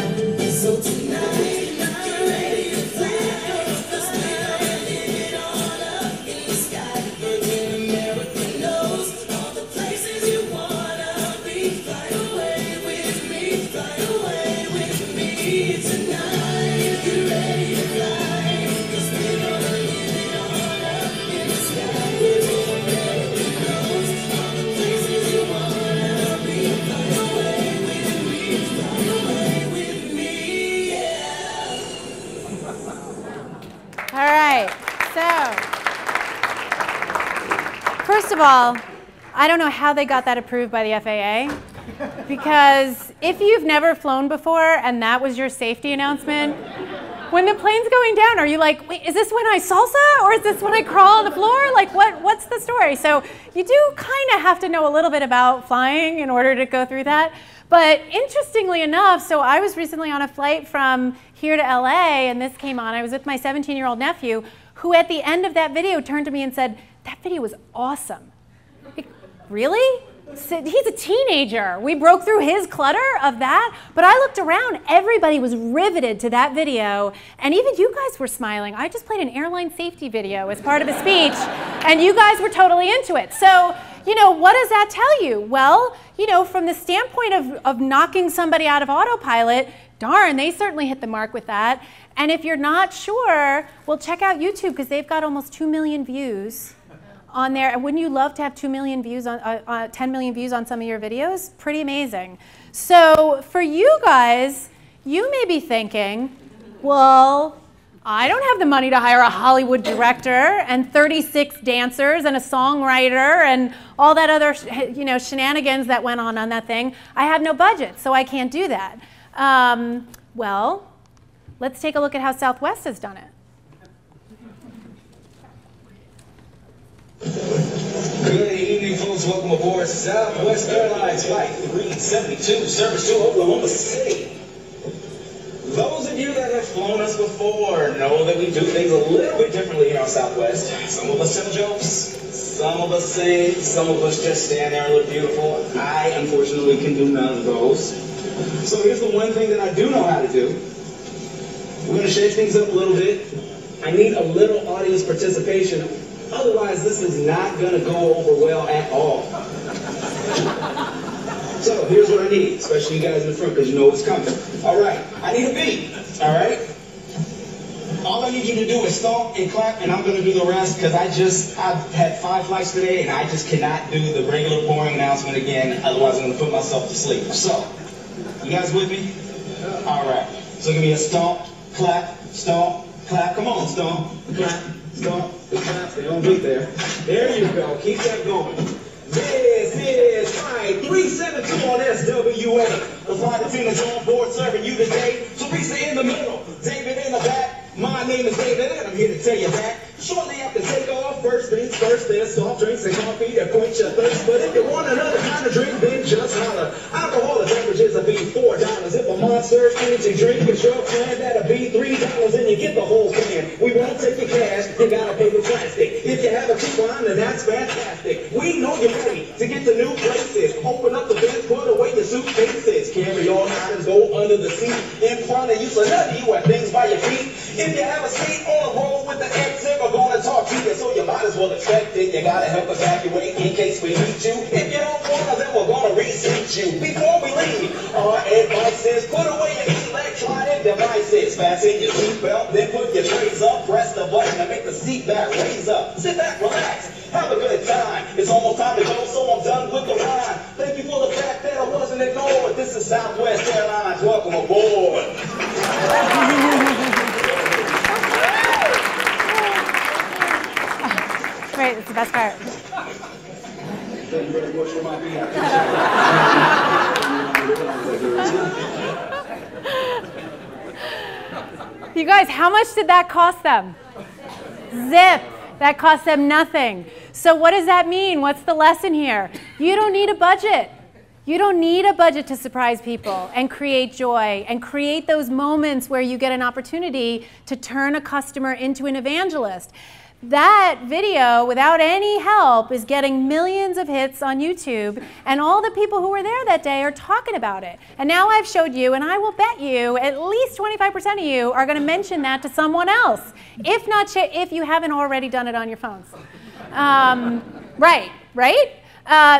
So tonight, get ready to fly, 'cause we're living it all up in the sky. Virgin America knows all the places you wanna be. Fly away with me, fly away with me tonight. Get ready to fly, 'cause we're First of all, I don't know how they got that approved by the FAA, because if you've never flown before and that was your safety announcement, when the plane's going down, are you like, wait, is this when I salsa or is this when I crawl on the floor? Like, what's the story? So you do kind of have to know a little bit about flying in order to go through that. But interestingly enough, so I was recently on a flight from here to LA, and this came on. I was with my 17-year-old nephew, who at the end of that video turned to me and said, that video was awesome. Like, really? He's a teenager. We broke through his clutter of that, but I looked around, everybody was riveted to that video, and even you guys were smiling. I just played an airline safety video as part of a speech, and you guys were totally into it. So, you know, what does that tell you? Well, you know, from the standpoint of knocking somebody out of autopilot, darn, they certainly hit the mark with that. And if you're not sure, well, check out YouTube, because they've got almost 2 million views on there. And wouldn't you love to have 2 million views on 10 million views on some of your videos? Pretty amazing. So for you guys, you may be thinking, well, I don't have the money to hire a Hollywood director and 36 dancers and a songwriter and all that other, you know, shenanigans that went on that thing. I have no budget, so I can't do that. Well, let's take a look at how Southwest has done it. Good evening, folks. Welcome aboard Southwest Airlines Flight 372, service to Oklahoma City. Those of you that have flown us before know that we do things a little bit differently here on Southwest. Some of us tell jokes, some of us sing, some of us just stand there and look beautiful. I, unfortunately, can do none of those. So here's the one thing that I do know how to do. We're going to shake things up a little bit. I need a little audience participation. Otherwise, this is not going to go over well at all. So here's what I need, especially you guys in the front, because you know what's coming. All right, I need a beat, all right? All I need you to do is stomp and clap, and I'm going to do the rest, because I've had 5 flights today, and I just cannot do the regular boring announcement again, otherwise I'm going to put myself to sleep. So, you guys with me? All right, so give me a stomp, clap, clap. Come on, stomp, clap, stomp, clap. Stay on beat there. There you go. Keep that going. This is Flight 372 on SWA. The flight attendants on board serving you today. Teresa in the middle, David in the back. My name is David, and I'm here to tell you that shortly after takeoff, first things first, there's soft drinks and coffee to quench your thirst. But if you want another kind of drink, then just holler. Alcoholic beverages will be $4. If a Monster energy drink is your plan, that'll be $3, and you get the whole can. We won't take your cash, you gotta pay with plastic. If you have a coupon, then that's fantastic. We know you're ready to get to new places. Open up the bin, put away your suitcases. Carry on items, go under the seat. In front of you, so none of you have things by your feet. If you have a seat on a roll with the exit, we're gonna talk to you, so you might as well expect it. You gotta help evacuate in case we need you. If you don't want to, then we're gonna reseat you. Before we leave, our advice is put away your electronic devices. Fasten your seatbelt, then put your trays up. Press the button to make the seat back raise up. Sit back, relax, have a good time. It's almost time to go, so I'm done with the rhyme. Thank you for the fact that I wasn't ignored. This is Southwest Airlines. Welcome aboard. Great, it's the best part. Thank you very much for my being. You guys, how much did that cost them? Zip. That cost them nothing. So what does that mean? What's the lesson here? You don't need a budget. You don't need a budget to surprise people and create joy and create those moments where you get an opportunity to turn a customer into an evangelist. That video, without any help, is getting millions of hits on YouTube, and all the people who were there that day are talking about it. And now I've showed you, and I will bet you at least 25% of you are going to mention that to someone else, if you haven't already done it on your phones. Right?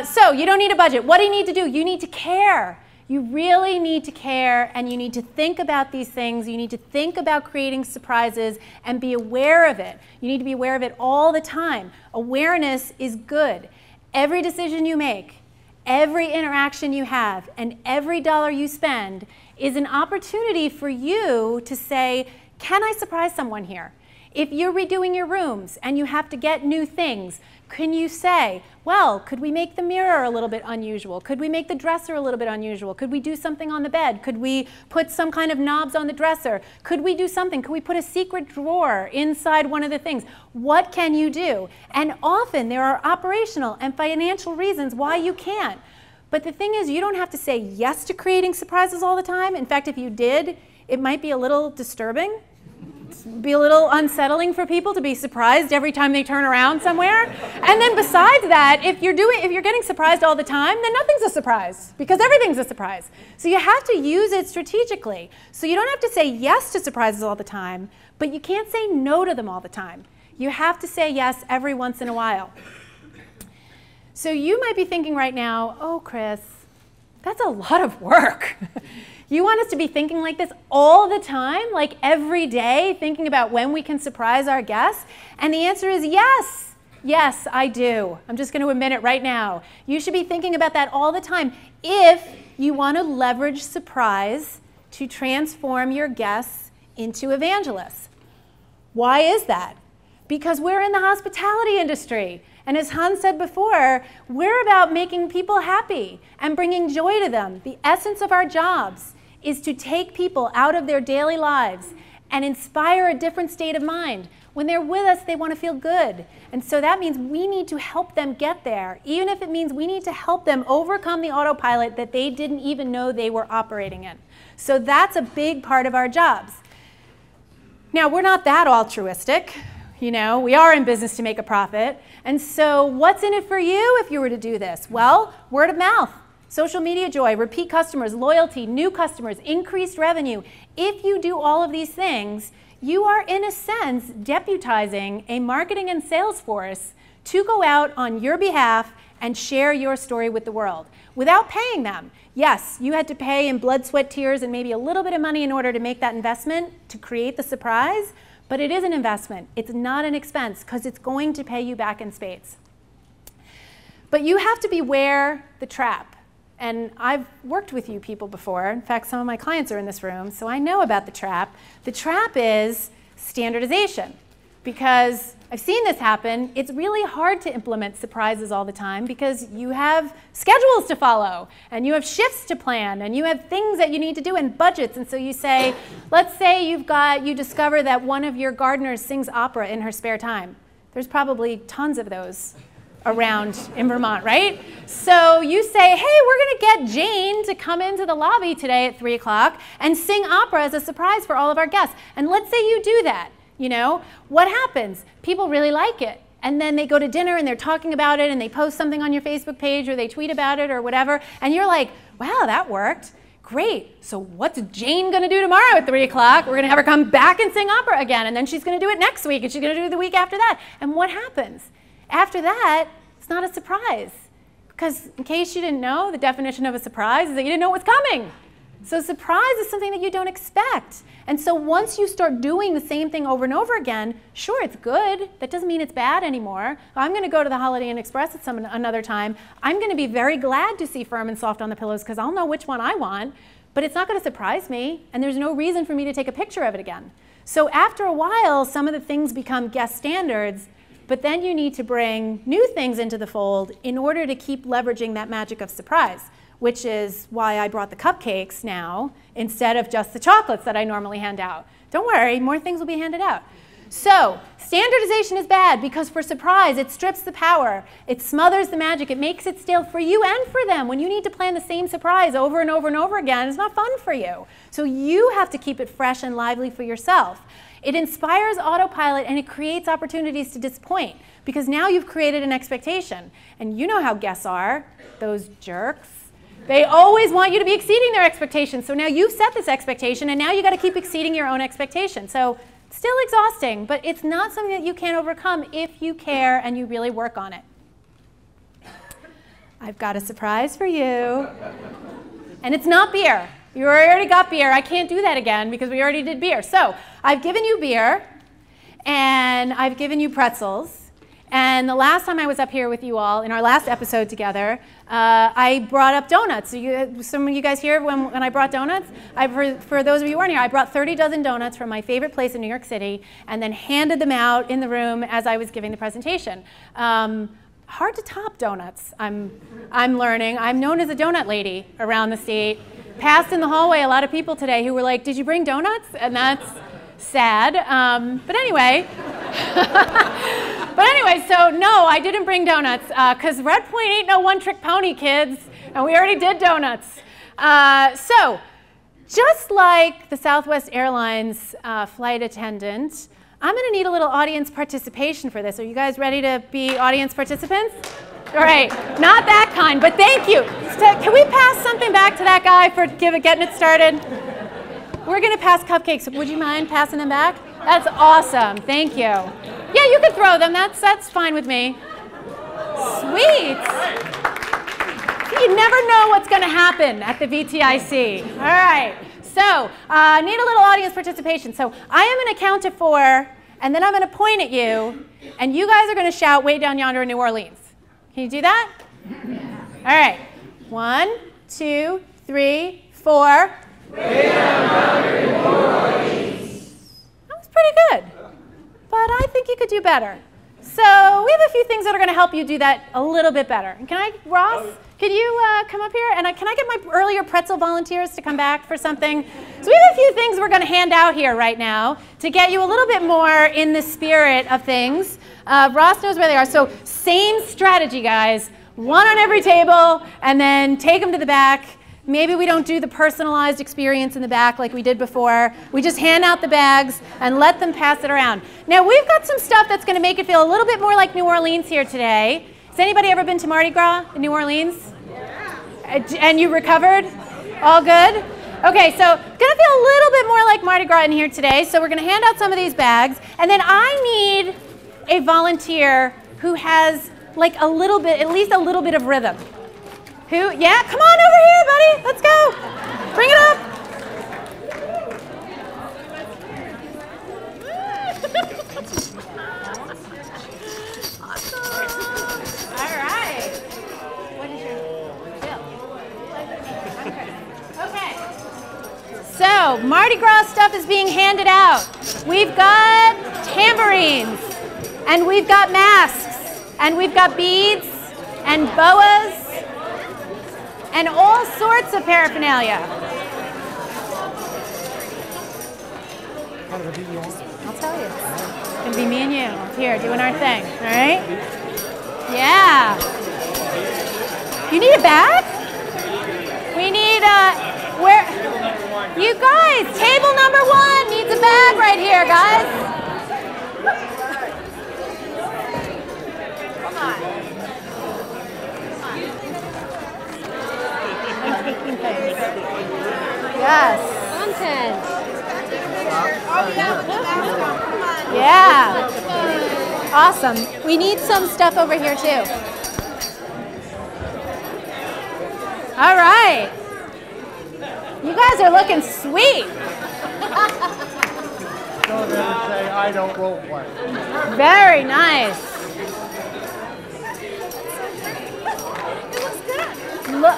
So you don't need a budget. What do you need to do? You need to care. You really need to care, and you need to think about these things. You need to think about creating surprises and be aware of it. You need to be aware of it all the time. Awareness is good. Every decision you make, every interaction you have, and every dollar you spend is an opportunity for you to say, can I surprise someone here? If you're redoing your rooms and you have to get new things, Can you say, well, could we make the mirror a little bit unusual? Could we make the dresser a little bit unusual? Could we do something on the bed? Could we put some kind of knobs on the dresser? Could we do something? Could we put a secret drawer inside one of the things? What can you do? And often there are operational and financial reasons why you can't. But the thing is, you don't have to say yes to creating surprises all the time. In fact, if you did, it might be a little disturbing. Be a little unsettling for people to be surprised every time they turn around somewhere. And then besides that, if you're getting surprised all the time, then nothing's a surprise because everything's a surprise. So you have to use it strategically. So you don't have to say yes to surprises all the time, but you can't say no to them all the time. You have to say yes every once in a while. So you might be thinking right now, oh, Chris, that's a lot of work. You want us to be thinking like this all the time, like every day, thinking about when we can surprise our guests? And the answer is yes. Yes, I do. I'm just going to admit it right now. You should be thinking about that all the time if you want to leverage surprise to transform your guests into evangelists. Why is that? Because we're in the hospitality industry. And as Hans said before, we're about making people happy and bringing joy to them. The essence of our jobs is to take people out of their daily lives and inspire a different state of mind. When they're with us, they want to feel good. And so that means we need to help them get there, even if it means we need to help them overcome the autopilot that they didn't even know they were operating in. So that's a big part of our jobs. Now, we're not that altruistic. You know, we are in business to make a profit. And so what's in it for you if you were to do this? Well, word of mouth, social media joy, repeat customers, loyalty, new customers, increased revenue. If you do all of these things, you are, in a sense, deputizing a marketing and sales force to go out on your behalf and share your story with the world without paying them. Yes, you had to pay in blood, sweat, tears, and maybe a little bit of money in order to make that investment to create the surprise. But it is an investment. It's not an expense because it's going to pay you back in spades. But you have to beware the trap. And I've worked with you people before. In fact, some of my clients are in this room, so I know about the trap. The trap is standardization. Because I've seen this happen. It's really hard to implement surprises all the time because you have schedules to follow, and you have shifts to plan, and you have things that you need to do and budgets. And so you say, let's say you discover that one of your gardeners sings opera in her spare time. There's probably tons of those around in Vermont, right? So you say, hey, we're going to get Jane to come into the lobby today at 3 o'clock and sing opera as a surprise for all of our guests. And let's say you do that. You know, what happens? People really like it. And then they go to dinner and they're talking about it and they post something on your Facebook page or they tweet about it or whatever. And you're like, wow, that worked. Great. So what's Jane going to do tomorrow at 3 o'clock? We're going to have her come back and sing opera again. And then she's going to do it next week and she's going to do it the week after that. And what happens? After that, it's not a surprise. Because in case you didn't know, the definition of a surprise is that you didn't know what was coming. So surprise is something that you don't expect. And so once you start doing the same thing over and over again, sure, it's good. That doesn't mean it's bad anymore. I'm going to go to the Holiday Inn Express at another time. I'm going to be very glad to see Firm and Soft on the Pillows because I'll know which one I want. But it's not going to surprise me, and there's no reason for me to take a picture of it again. So after a while, some of the things become guest standards, but then you need to bring new things into the fold in order to keep leveraging that magic of surprise, which is why I brought the cupcakes now instead of just the chocolates that I normally hand out. Don't worry, more things will be handed out. So standardization is bad because for surprise, it strips the power. It smothers the magic. It makes it stale for you and for them. When you need to plan the same surprise over and over and over again, it's not fun for you. So you have to keep it fresh and lively for yourself. It inspires autopilot and it creates opportunities to disappoint because now you've created an expectation. And you know how guests are, those jerks. They always want you to be exceeding their expectations. So now you've set this expectation, and now you got to keep exceeding your own expectation. So it's still exhausting, but it's not something that you can overcome if you care and you really work on it. I've got a surprise for you. And it's not beer. You already got beer. I can't do that again because we already did beer. So I've given you beer, and I've given you pretzels. And the last time I was up here with you all, in our last episode together, I brought up donuts. So some of you guys here when I brought donuts? For those of you who weren't here, I brought 30 dozen donuts from my favorite place in New York City and then handed them out in the room as I was giving the presentation. hard to top donuts. I'm learning. I'm known as a donut lady around the state. Passed in the hallway a lot of people today who were like, did you bring donuts? And that's sad. But anyway. But anyway, so no, I didn't bring donuts because Redpoint ain't no one-trick pony, kids. And we already did donuts. So just like the Southwest Airlines flight attendant, I'm going to need a little audience participation for this. Are you guys ready to be audience participants? All right, not that kind, but thank you. Can we pass something back to that guy for getting it started? We're going to pass cupcakes. Would you mind passing them back? That's awesome. Thank you. Yeah, you can throw them. That's fine with me. Sweet. You never know what's going to happen at the VTIC. All right. So, need a little audience participation. So, I am going to count to 4, and then I'm going to point at you, and you guys are going to shout way down yonder in New Orleans. Can you do that? All right. 1, 2, 3, 4. Way down yonder in New Orleans. That was pretty good, but I think you could do better. So, we have a few things that are going to help you do that a little bit better. Can I, Ross? Could you come up here? And can I get my earlier pretzel volunteers to come back for something? So we have a few things we're going to hand out here right now to get you a little bit more in the spirit of things. Ross knows where they are. So same strategy, guys. 1 on every table, and then take them to the back. Maybe we don't do the personalized experience in the back like we did before. We just hand out the bags and let them pass it around. Now, we've got some stuff that's going to make it feel a little bit more like New Orleans here today. Has anybody ever been to Mardi Gras in New Orleans? Yeah. And you recovered? All good? Okay, so it's going to feel a little bit more like Mardi Gras in here today. So we're going to hand out some of these bags. And then I need a volunteer who has like a little bit, at least a little bit of rhythm. Who? Yeah, come on over here, buddy. Let's go. Bring it up. All right. What is your bill? Okay. So, Mardi Gras stuff is being handed out. We've got tambourines, and we've got masks, and we've got beads, and boas, and all sorts of paraphernalia. I'll tell you. It's going to be me and you here doing our thing, all right? Yeah. You need a bag? We need where? You guys, table number 1 needs a bag right here, guys. Come on. Yes. Content. Yeah. Awesome. We need some stuff over here too. All right. You guys are looking sweet. Don't ever say I don't role play. Very nice. It looks good. Look,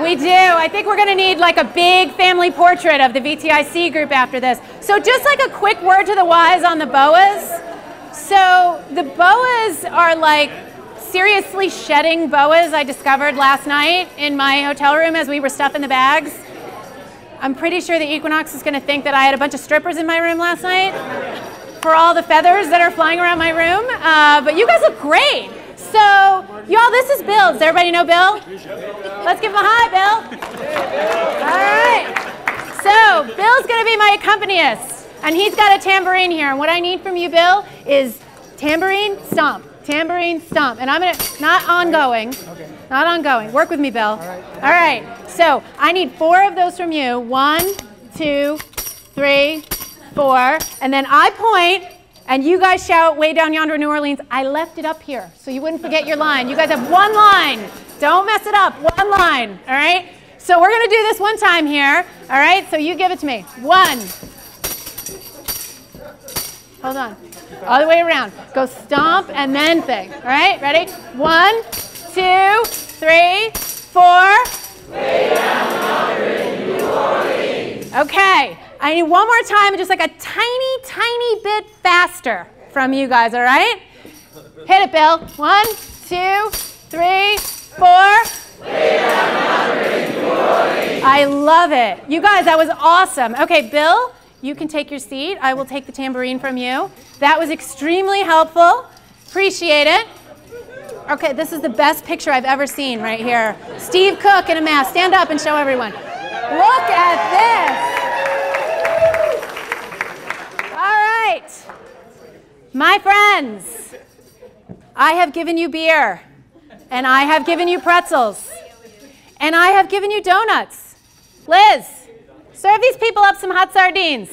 we do. I think we're going to need like a big family portrait of the VTIC group after this. So just like a quick word to the wise on the boas. So the boas are like seriously shedding boas I discovered last night in my hotel room as we were stuffing the bags. I'm pretty sure the Equinox is going to think that I had a bunch of strippers in my room last night for all the feathers that are flying around my room. But you guys look great. So, y'all, this is Bill. Does everybody know Bill? Let's give him a hi, Bill. All right. So, Bill's going to be my accompanist, and he's got a tambourine here. And what I need from you, Bill, is tambourine, stomp. Tambourine, stomp. And I'm going to, not ongoing. Okay. Not ongoing. Work with me, Bill. All right. So, I need 4 of those from you. 1, 2, 3, 4. And then I point. And you guys shout way down yonder in New Orleans, I left it up here, so you wouldn't forget your line. You guys have 1 line. Don't mess it up. 1 line, all right? So we're going to do this 1 time here, all right? So you give it to me. 1. Hold on. All the way around. Go stomp and then thing, all right? Ready? 1, 2, 3, 4. Way down yonder in New Orleans. Okay. I need 1 more time, just like a tiny, tiny bit faster. from you guys, all right? Hit it, Bill. 1, 2, 3, 4. I love it. You guys, that was awesome. Okay, Bill, you can take your seat. I will take the tambourine from you. That was extremely helpful. Appreciate it. Okay, this is the best picture I've ever seen right here. Steve Cook in a mask. Stand up and show everyone. Look at this. All right. My friends, I have given you beer, and I have given you pretzels, and I have given you donuts. Liz, serve these people up some hot sardines.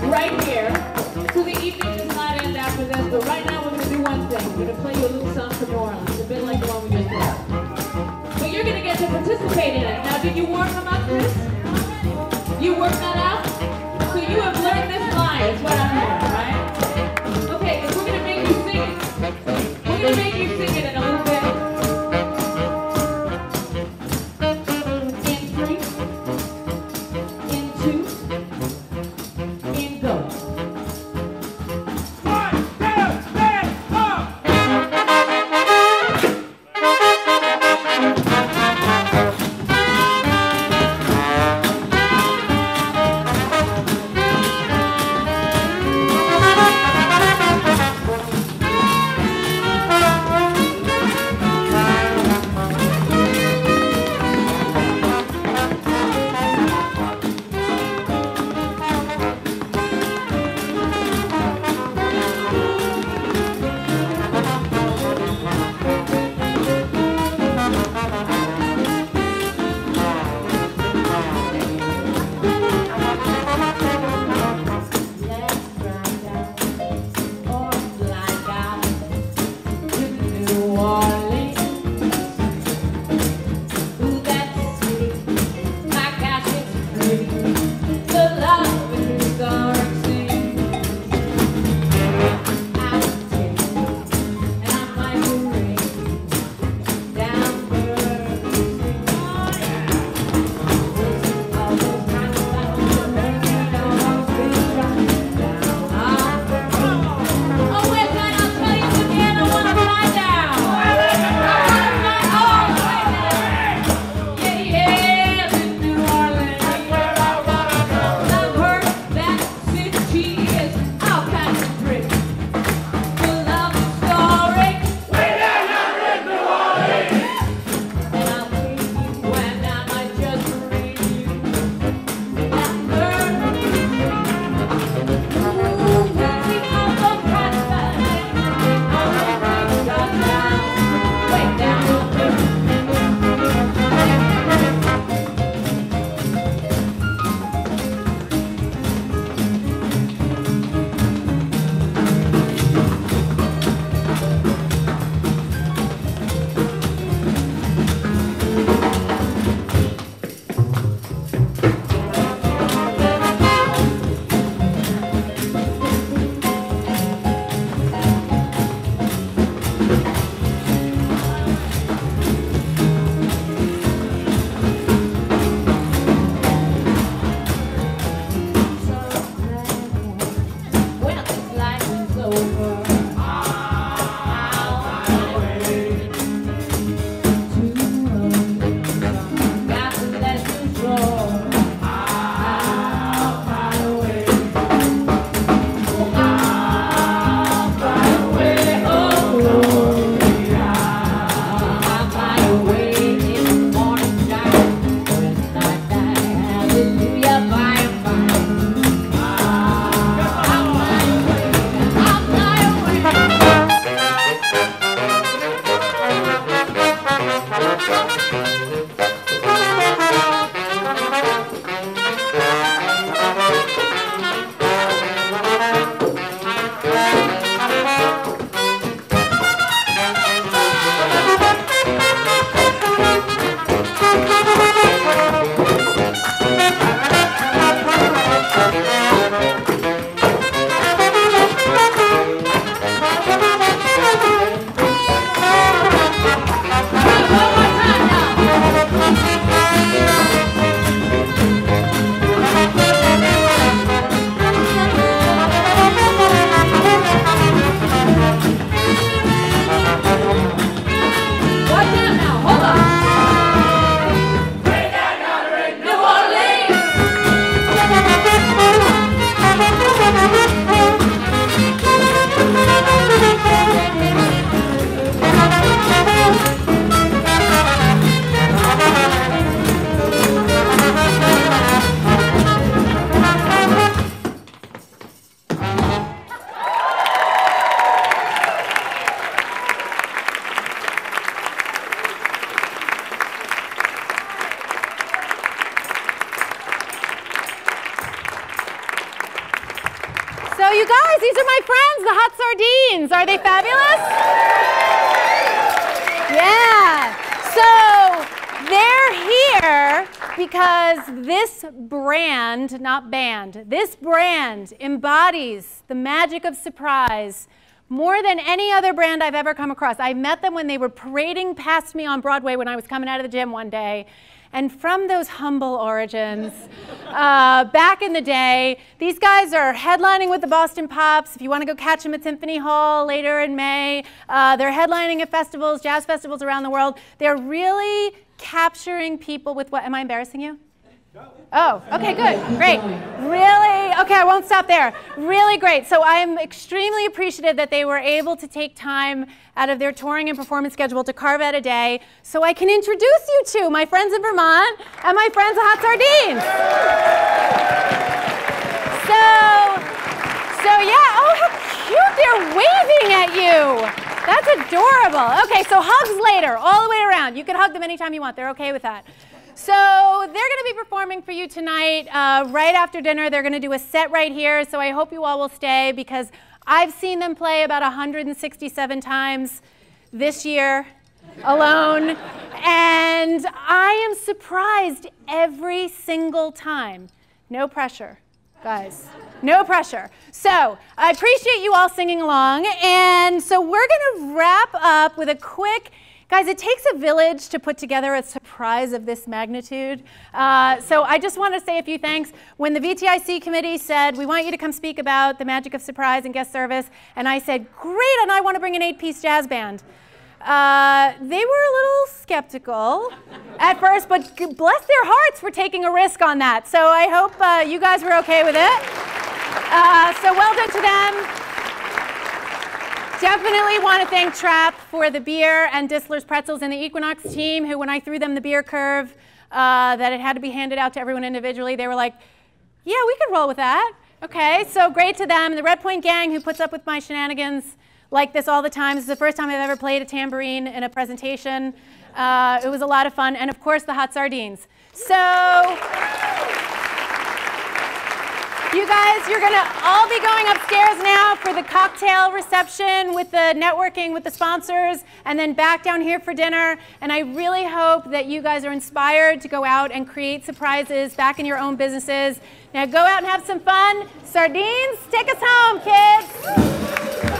Right here. So the evening does not end after this, but right now we're going to do one thing. We're going to play you guys, these are my friends, the hot sardines. Are they fabulous? Yeah. So they're here because this brand, not band, this brand embodies the magic of surprise more than any other brand I've ever come across. I met them when they were parading past me on Broadway when I was coming out of the gym one day. And from those humble origins, back in the day, these guys are headlining with the Boston Pops. If you want to go catch them at Symphony Hall later in May, they're headlining at festivals, jazz festivals around the world. They're really capturing people with what? Am I embarrassing you? Oh, okay, good, great. Really, okay, I won't stop there. Really great. So I'm extremely appreciative that they were able to take time out of their touring and performance schedule to carve out a day so I can introduce you to my friends in Vermont and my friends at Hot Sardines. So yeah, oh, how cute, they're waving at you. That's adorable. Okay, so hugs later, all the way around. You can hug them anytime you want, they're okay with that. So they're going to be performing for you tonight right after dinner. They're going to do a set right here, so I hope you all will stay because I've seen them play about 167 times this year alone, and I am surprised every single time. No pressure, guys. No pressure. So I appreciate you all singing along, and so we're going to wrap up with a quick. Guys, it takes a village to put together a surprise of this magnitude. So I just want to say a few thanks. When the VTIC committee said, we want you to come speak about the magic of surprise and guest service, and I said, great, and I want to bring an 8-piece jazz band. They were a little skeptical at first, but bless their hearts for taking a risk on that. So I hope you guys were okay with it. So well done to them. Definitely want to thank Trapp for the beer and Distler's Pretzels and the Equinox team who, when I threw them the beer curve, that it had to be handed out to everyone individually, they were like, yeah, we could roll with that. Okay, so great to them. The Redpoint gang who puts up with my shenanigans like this all the time. This is the first time I've ever played a tambourine in a presentation. It was a lot of fun. And of course, the hot sardines. So you guys, you're going to all be going upstairs now for the cocktail reception with the networking with the sponsors, and then back down here for dinner. And I really hope that you guys are inspired to go out and create surprises back in your own businesses. Now go out and have some fun. Sardines, take us home, kids.